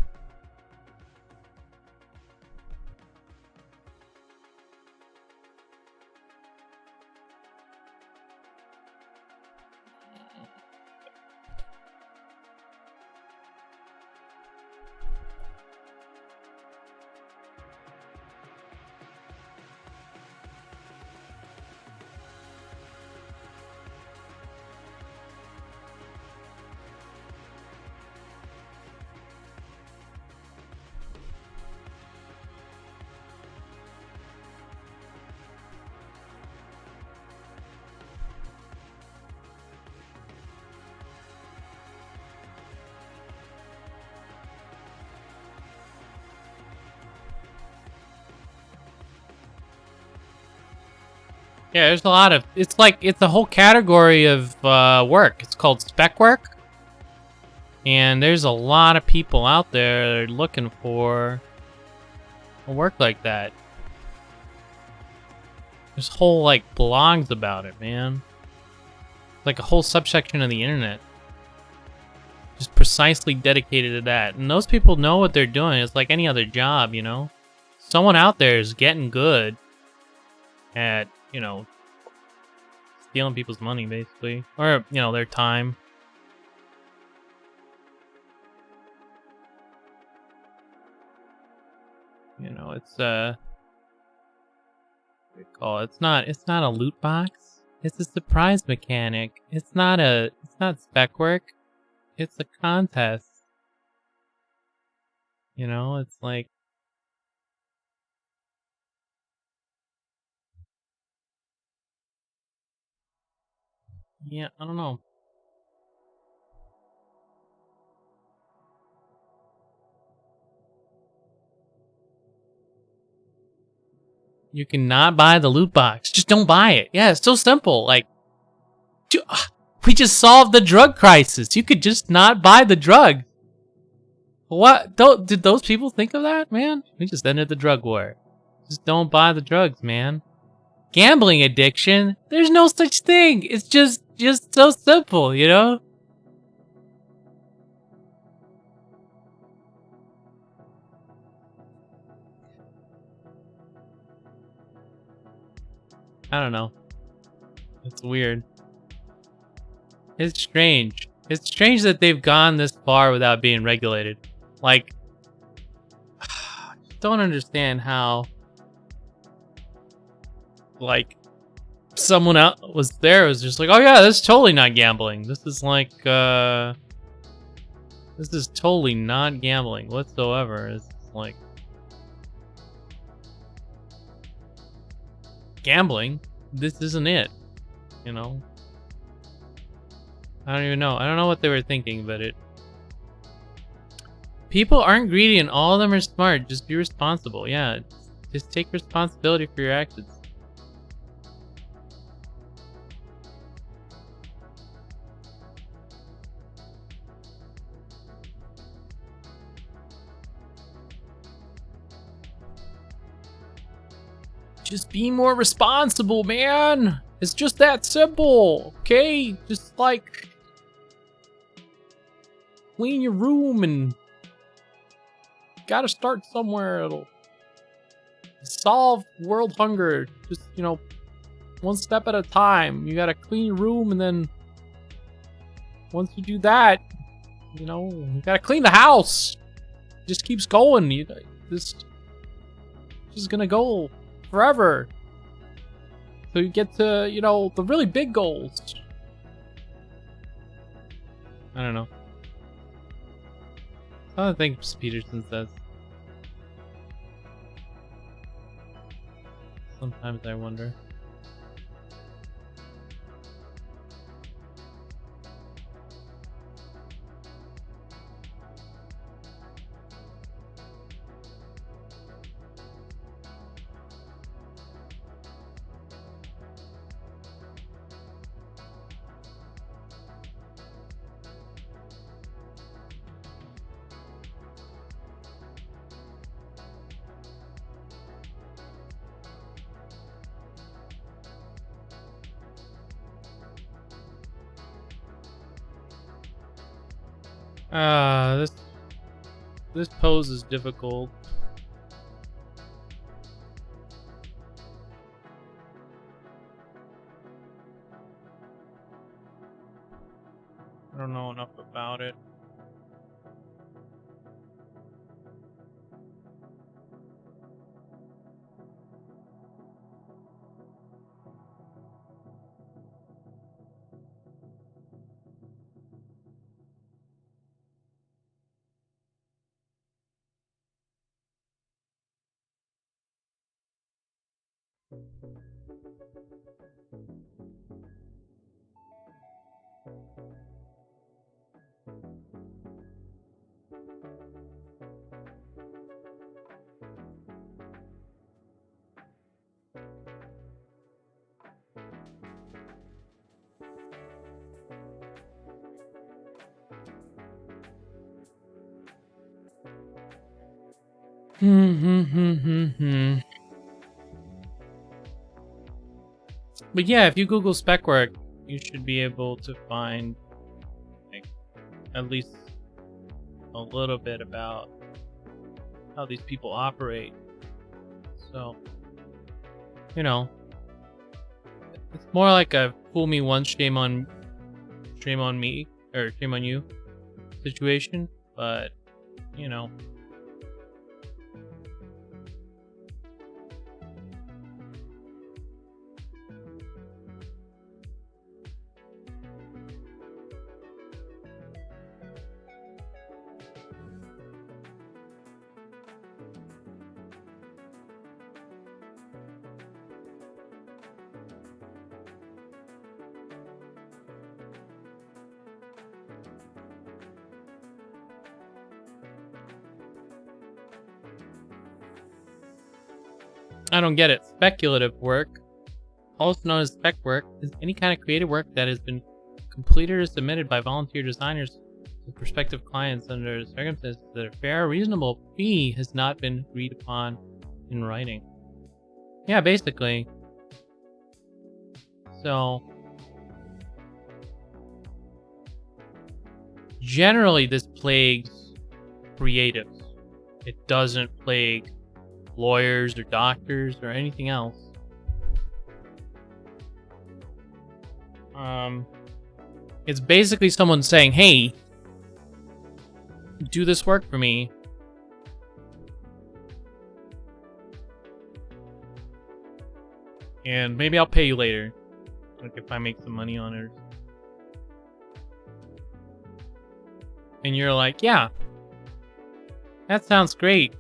Yeah, there's a lot of... It's like, it's a whole category of work. It's called spec work. And there's a lot of people out there that are looking for a work like that. There's whole, like, blogs about it, man. Like a whole subsection of the internet. Just precisely dedicated to that. And those people know what they're doing. It's like any other job, you know? Someone out there is getting good at, you know, stealing people's money, basically. Or, you know, their time. You know, it's, what do you call it? It's not a loot box. It's a surprise mechanic. It's not spec work. It's a contest. You know, it's like... Yeah, I don't know. You cannot buy the loot box. Just don't buy it. Yeah, it's so simple. Like, we just solved the drug crisis. You could just not buy the drug. What? Did those people think of that, man? We just ended the drug war. Just don't buy the drugs, man. Gambling addiction? There's no such thing. It's just so simple, you know? I don't know. It's weird. It's strange. It's strange that they've gone this far without being regulated. Like, I don't understand how, like, someone out was just like, oh yeah, this is totally not gambling. This is like, this is totally not gambling whatsoever. It's like, gambling? This isn't it, you know? I don't even know. I don't know what they were thinking, but people aren't greedy and all of them are smart. Just be responsible. Yeah, just take responsibility for your actions. Just be more responsible, man. It's just that simple, okay? Just like clean your room and gotta start somewhere. It'll solve world hunger. Just, you know, one step at a time. You gotta clean your room, and then once you do that, you know, you gotta clean the house. Just keeps going. This is gonna go forever. So you get to, you know, the really big goals. I don't know. I don't think Peterson says. Sometimes I wonder. This pose is difficult. I don't know enough about it. But yeah, if you Google spec work, you should be able to find like at least a little bit about how these people operate. So, you know, it's more like a fool me once, shame on me, or shame on you situation. But, you know. I don't get it. Speculative work, also known as spec work, is any kind of creative work that has been completed or submitted by volunteer designers to prospective clients under circumstances that a fair, reasonable fee has not been agreed upon in writing. Yeah, basically. So, generally this plagues creatives. It doesn't plague lawyers or doctors or anything else. It's basically someone saying, hey, do this work for me. And maybe I'll pay you later. Like if I make some money on it. And you're like, yeah, that sounds great.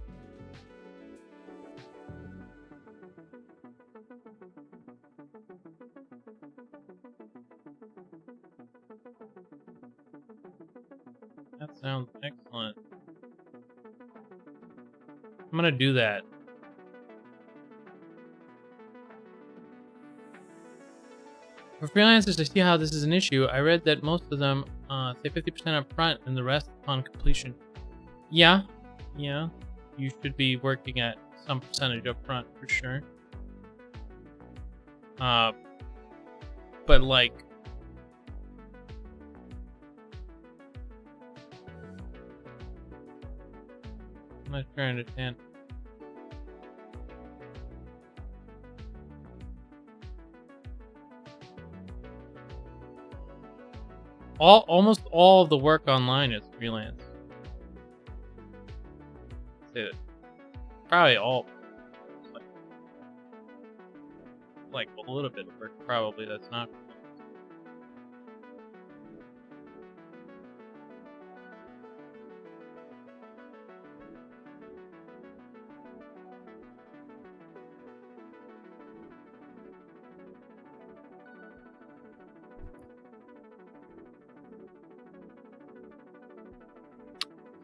That sounds excellent. I'm gonna do that. For freelancers, I see how this is an issue. I read that most of them say 50% up front and the rest upon completion. Yeah. You should be working at some percentage up front for sure. But like, I'm not sure I understand. Almost all of the work online is freelance. Probably all. Like a little bit of work, probably that's not.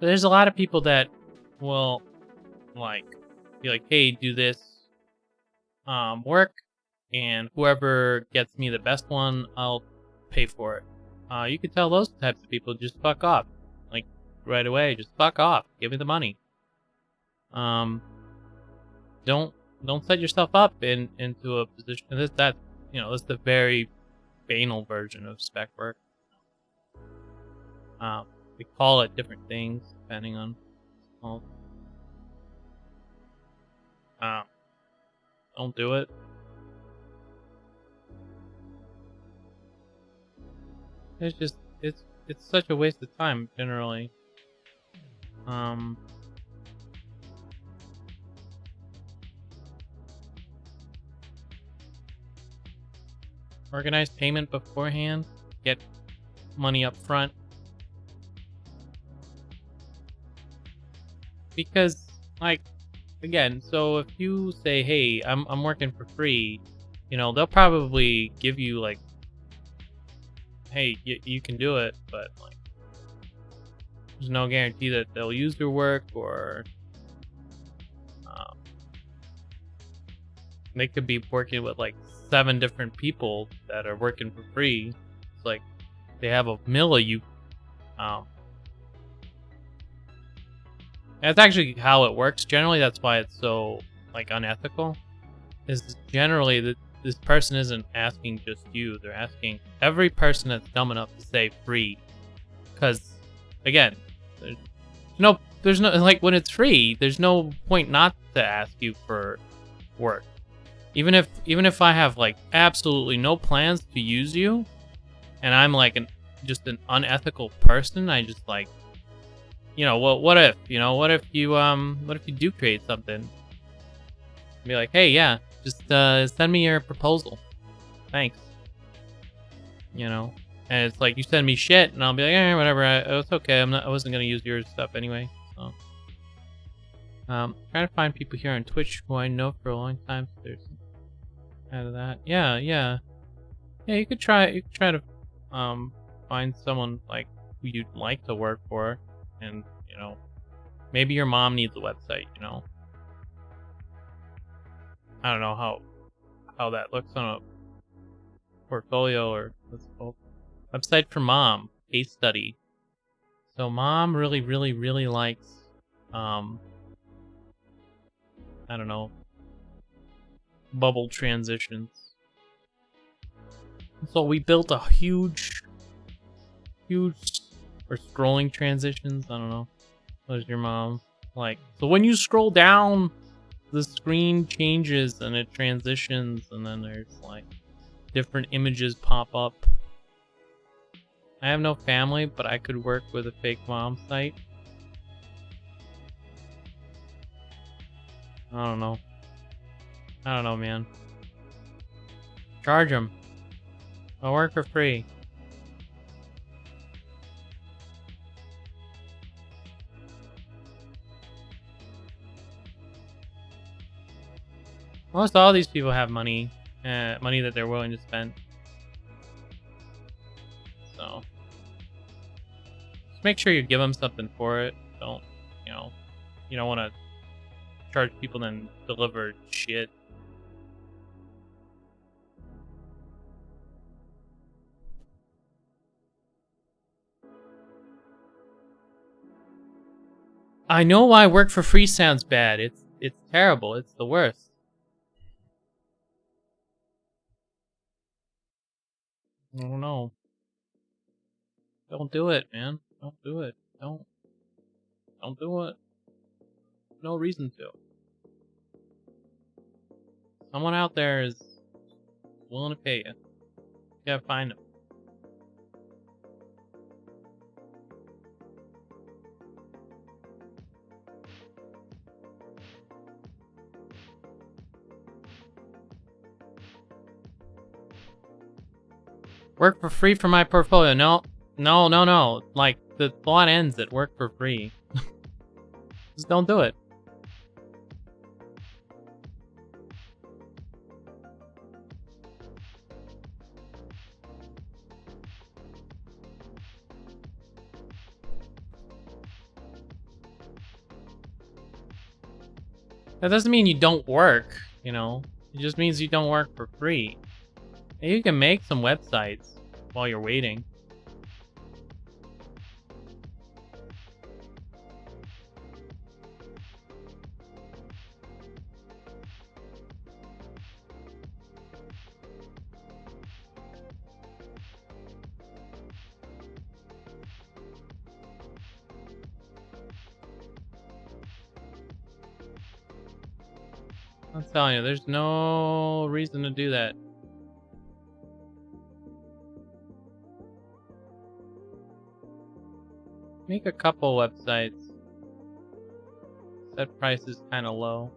But there's a lot of people that will like be like, hey, do this work, and whoever gets me the best one, I'll pay for it. You could tell those types of people just fuck off, like right away. Just fuck off. Give me the money. Don't set yourself up into a position. That's the very banal version of spec work. They call it different things depending on. Well, don't do it. It's just it's such a waste of time generally. Organize payment beforehand. Get money up front. Because, like, again, so if you say, hey, I'm working for free, you know, they'll probably give you, like, hey, you can do it, but, like, there's no guarantee that they'll use your work, or they could be working with, like, 7 different people that are working for free. It's like, they have a mill of you. That's actually how it works. Generally, that's why it's so, like, unethical. Is generally that this person isn't asking just you. They're asking every person that's dumb enough to say free. Because, again, there's no, like, when it's free, there's no point not to ask you for work. Even if I have, like, absolutely no plans to use you, and I'm like just an unethical person, I just, like, you know, what if you do create something? Be like, hey, yeah, just send me your proposal. Thanks. You know, and it's like, you send me shit, and I'll be like, whatever. It's okay. I wasn't gonna use your stuff anyway. So, trying to find people here on Twitch who I know for a long time. So there's out of that. Yeah. You could try to find someone, like, who you'd like to work for, and, you know, maybe your mom needs a website. You know, I don't know how that looks on a portfolio, or what's it called? Website for mom, case study. So mom really likes, I don't know, bubble transitions. So we built a huge, or scrolling transitions. I don't know. What is your mom like? So when you scroll down, the screen changes and it transitions, and then there's, like, different images pop up. I have no family, but I could work with a fake mom site. I don't know, man. Charge them. I'll work for free. Almost all these people have money that they're willing to spend. So just make sure you give them something for it. Don't, you don't want to charge people then deliver shit. I know why work for free sounds bad. It's terrible. It's the worst. I don't know. Don't do it, man. Don't do it. Don't do it. No reason to. Someone out there is willing to pay you. You gotta find them. Work for free for my portfolio. No. Like, the thought ends at work for free. Just don't do it. That doesn't mean you don't work, you know? It just means you don't work for free. And you can make some websites while you're waiting. I'm telling you, there's no reason to do that. Make a couple websites. Set prices kind of low.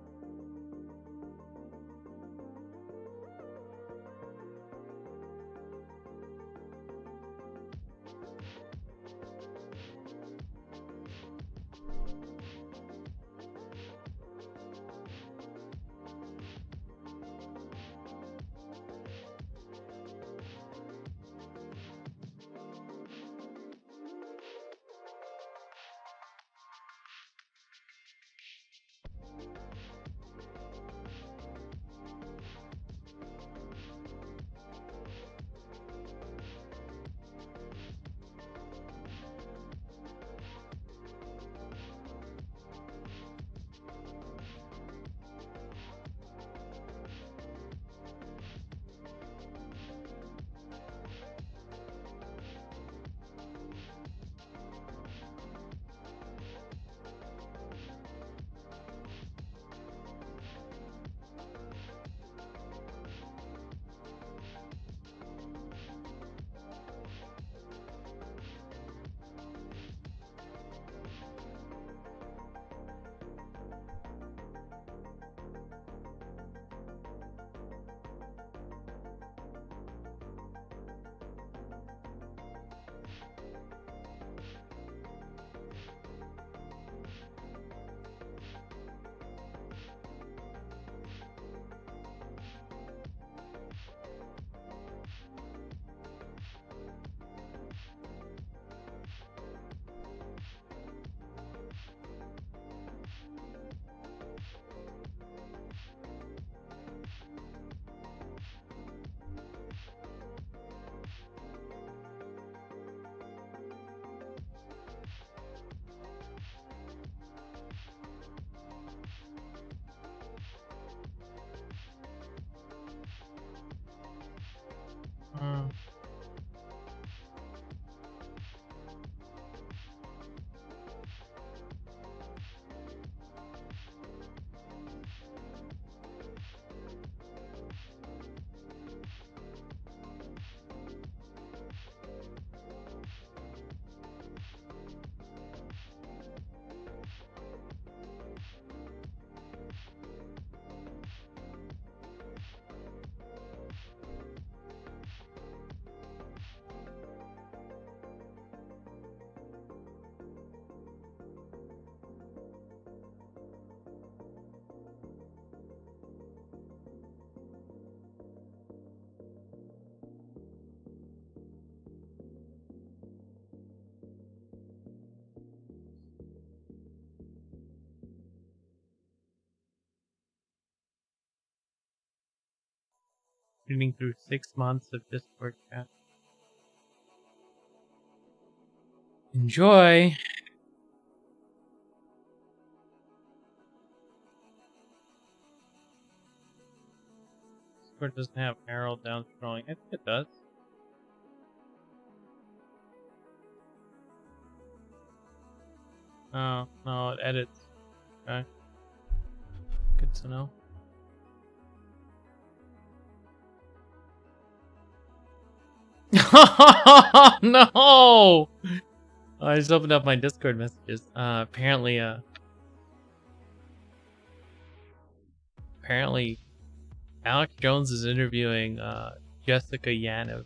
Hmm. Reading through 6 months of Discord chat. Enjoy. Discord doesn't have arrow down scrolling. I think it does. Oh, no, it edits. Okay. Good to know. No! I just opened up my Discord messages. Apparently Alex Jones is interviewing Jessica Yaniv.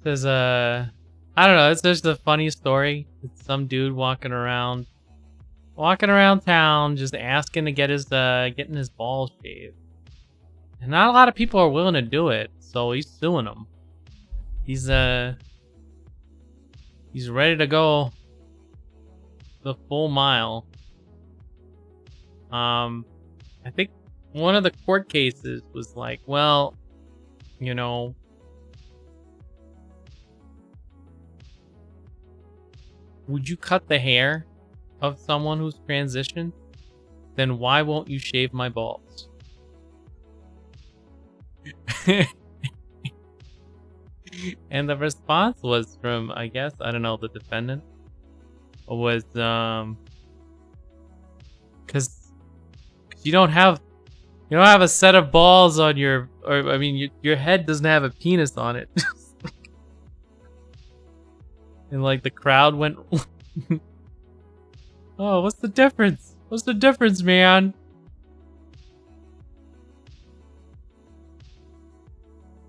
Says I don't know, it's just a funny story. It's some dude walking around town just asking to get his getting his balls shaved. And not a lot of people are willing to do it, so he's suing them. He's ready to go the full mile. I think one of the court cases was like, well, you know, would you cut the hair of someone who's transitioned? Then why won't you shave my balls? And the response was from, I guess, I don't know, the defendant was because you don't have You don't have a set of balls on your, or I mean, your head doesn't have a penis on it. And like the crowd went, oh, what's the difference? What's the difference, man?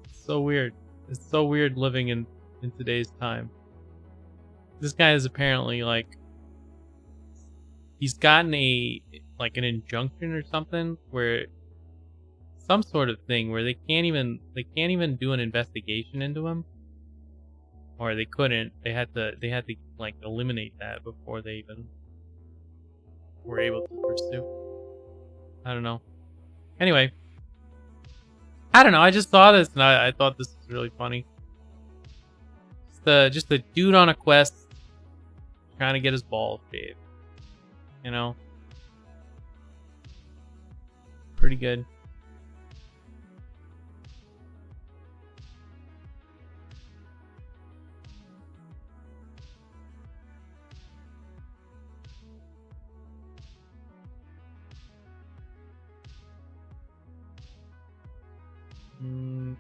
It's so weird. It's so weird living in today's time. This guy is apparently like, he's gotten like an injunction or something where some sort of thing where they can't even do an investigation into him, or they couldn't. They had to like eliminate that before they even were able to pursue. I don't know. Anyway, I don't know. I just saw this and I thought this was really funny. Just a dude on a quest trying to get his balls shaved. You know, pretty good.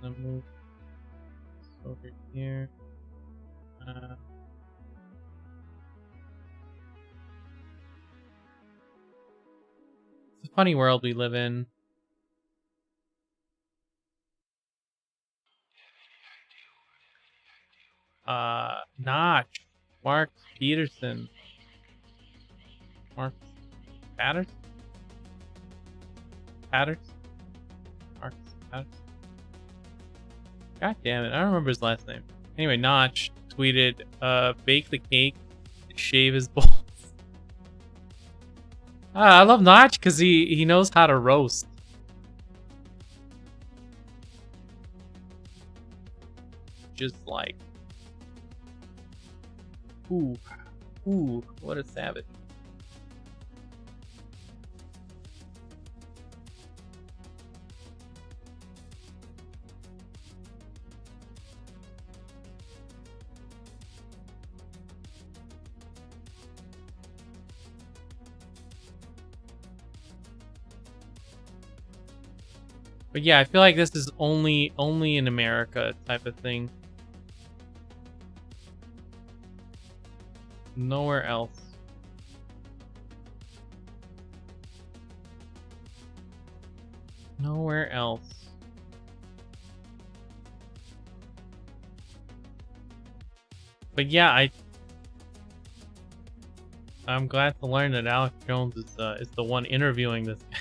I'll move this over here. It's a funny world we live in. Notch. Mark Peterson. Mark Patterson? Patterson? Mark Patterson? God damn it, I don't remember his last name. Anyway, Notch tweeted, bake the cake, shave his balls. I love Notch because he knows how to roast. Just like, ooh, what a savage. But yeah, I feel like this is only in America type of thing. Nowhere else. Nowhere else. But yeah, I'm glad to learn that Alex Jones is the one interviewing this guy.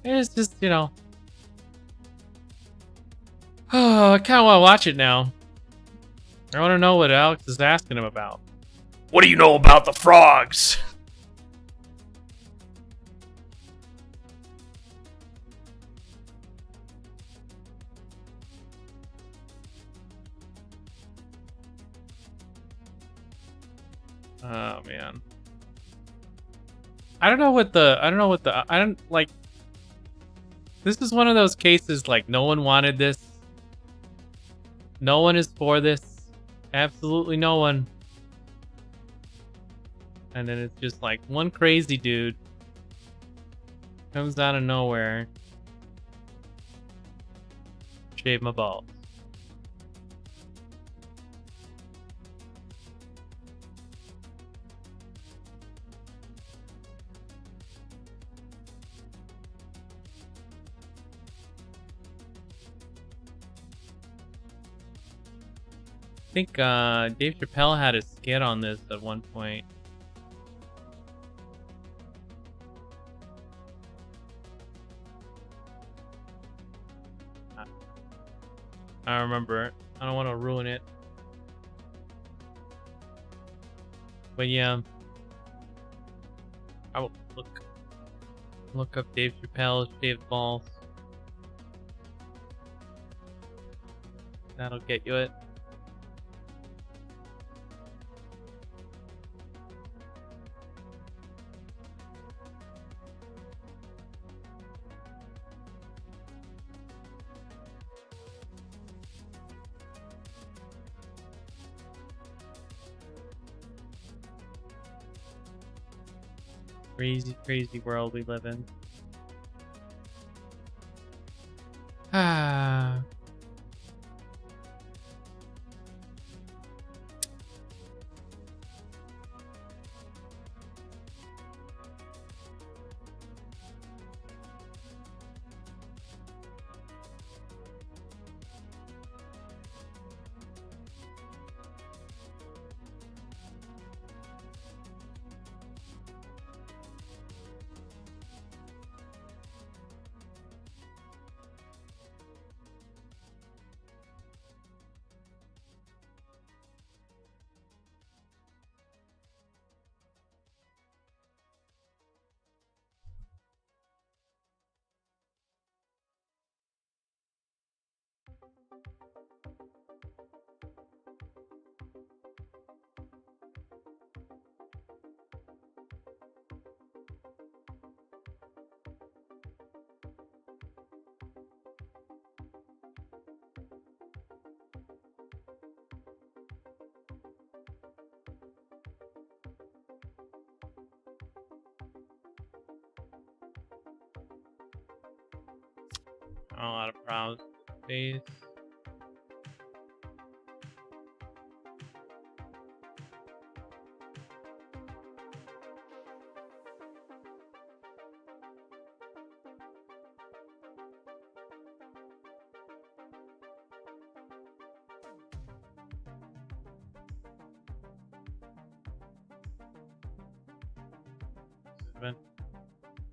It's just, you know. Oh, I kind of want to watch it now. I want to know what Alex is asking him about. What do you know about the frogs? Oh man. I don't like. This is one of those cases like no one wanted this. No one is for this. Absolutely no one. And then it's just like one crazy dude comes out of nowhere. Shave my balls. I think Dave Chappelle had a skit on this at one point. I remember it. I don't want to ruin it. But yeah. I will look up Dave Chappelle shaved balls. That'll get you it. Crazy, crazy world we live in. A lot of browse space.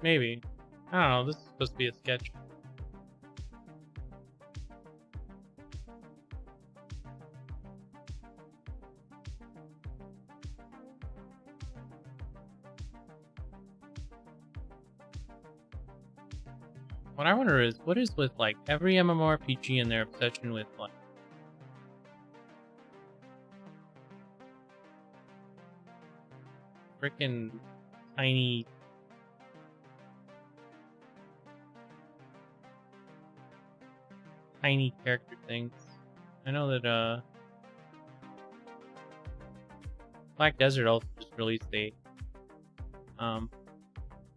Maybe. I don't know. This is supposed to be a sketch. What I wonder is, what is with like every MMORPG and their obsession with like freaking tiny character things. I know that Black Desert also just released a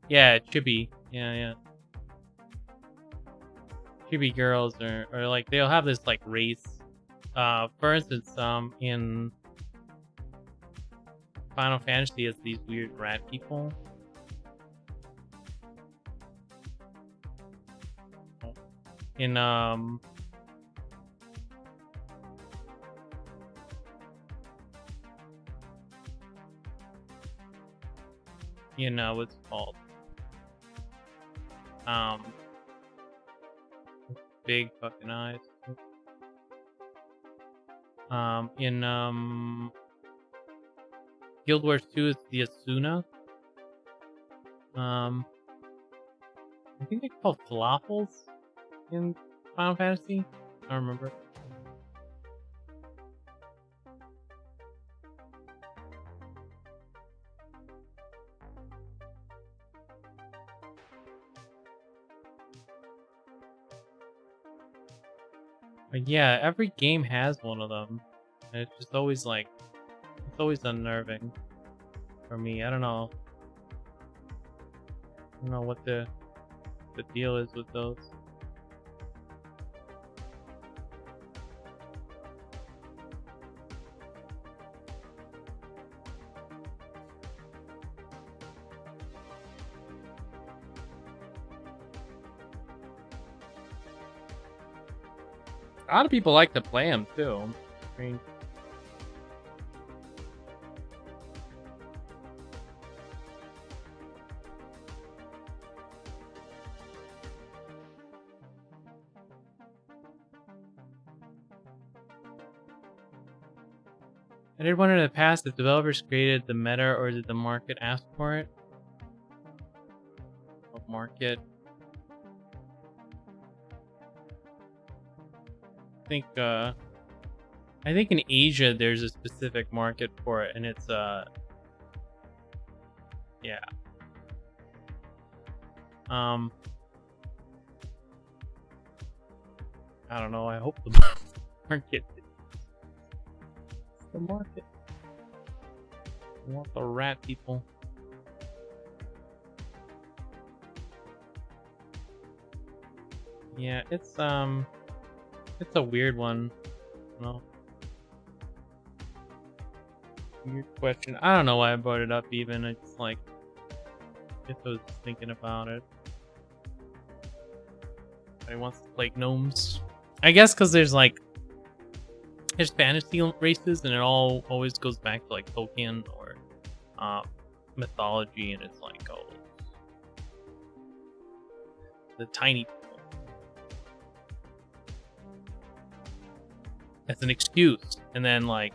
yeah, Chibi. Yeah. Chibi girls or like they'll have this like race. For instance, in Final Fantasy it's these weird rat people. In what's it called? Big fucking eyes. In Guild Wars 2 is the Asuna. I think they're called falafels in Final Fantasy. I don't remember. But yeah, every game has one of them. And it's just always like, it's always unnerving for me. I don't know. I don't know what the deal is with those. A lot of people like to play them too. I mean, I did wonder in the past if developers created the meta or did the market ask for it? What market? I think in Asia there's a specific market for it, and it's yeah. I don't know. I hope the market. The market. I want the rat people. Yeah, it's It's a weird one. No. Weird question. I don't know why I brought it up even. It's like, I guess I was just thinking about it. I wants to play gnomes. I guess because there's fantasy races and it always goes back to like Tolkien or mythology, and it's like, oh, the tiny people. As an excuse, and then like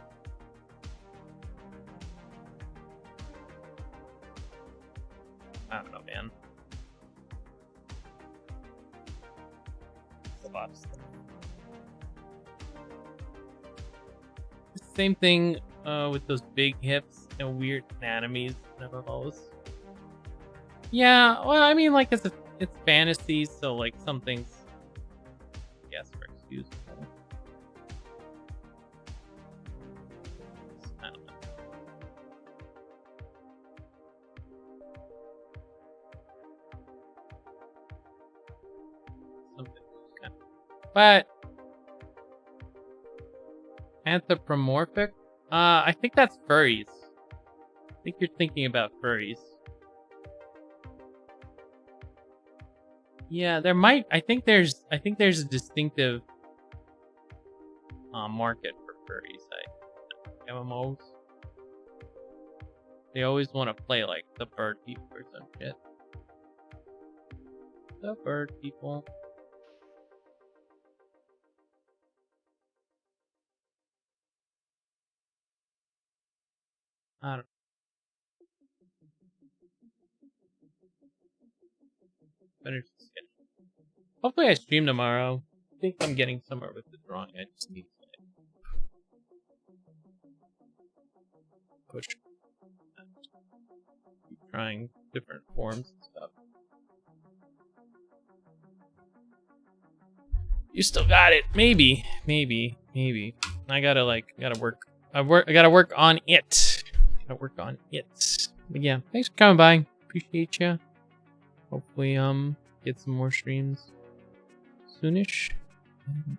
I don't know, man. It's a lot of stuff. Same thing with those big hips and weird anatomies and MMOs. Yeah, well, I mean, like it's fantasy, so like some things, yes, are excusable. I don't know. Something kind of, but anthropomorphic. I think that's furries. I think you're thinking about furries. Yeah, there might. I think there's a distinctive market for furries. Like MMOs, they always want to play like the bird people or some shit. The bird people. I don't. Better sketch. Hopefully, I stream tomorrow. I think I'm getting somewhere with the drawing. I just need to push. Keep trying different forms and stuff. You still got it. Maybe. I gotta work. I gotta work on it. But yeah, thanks for coming by. Appreciate you. Hopefully, get some more streams soonish. And,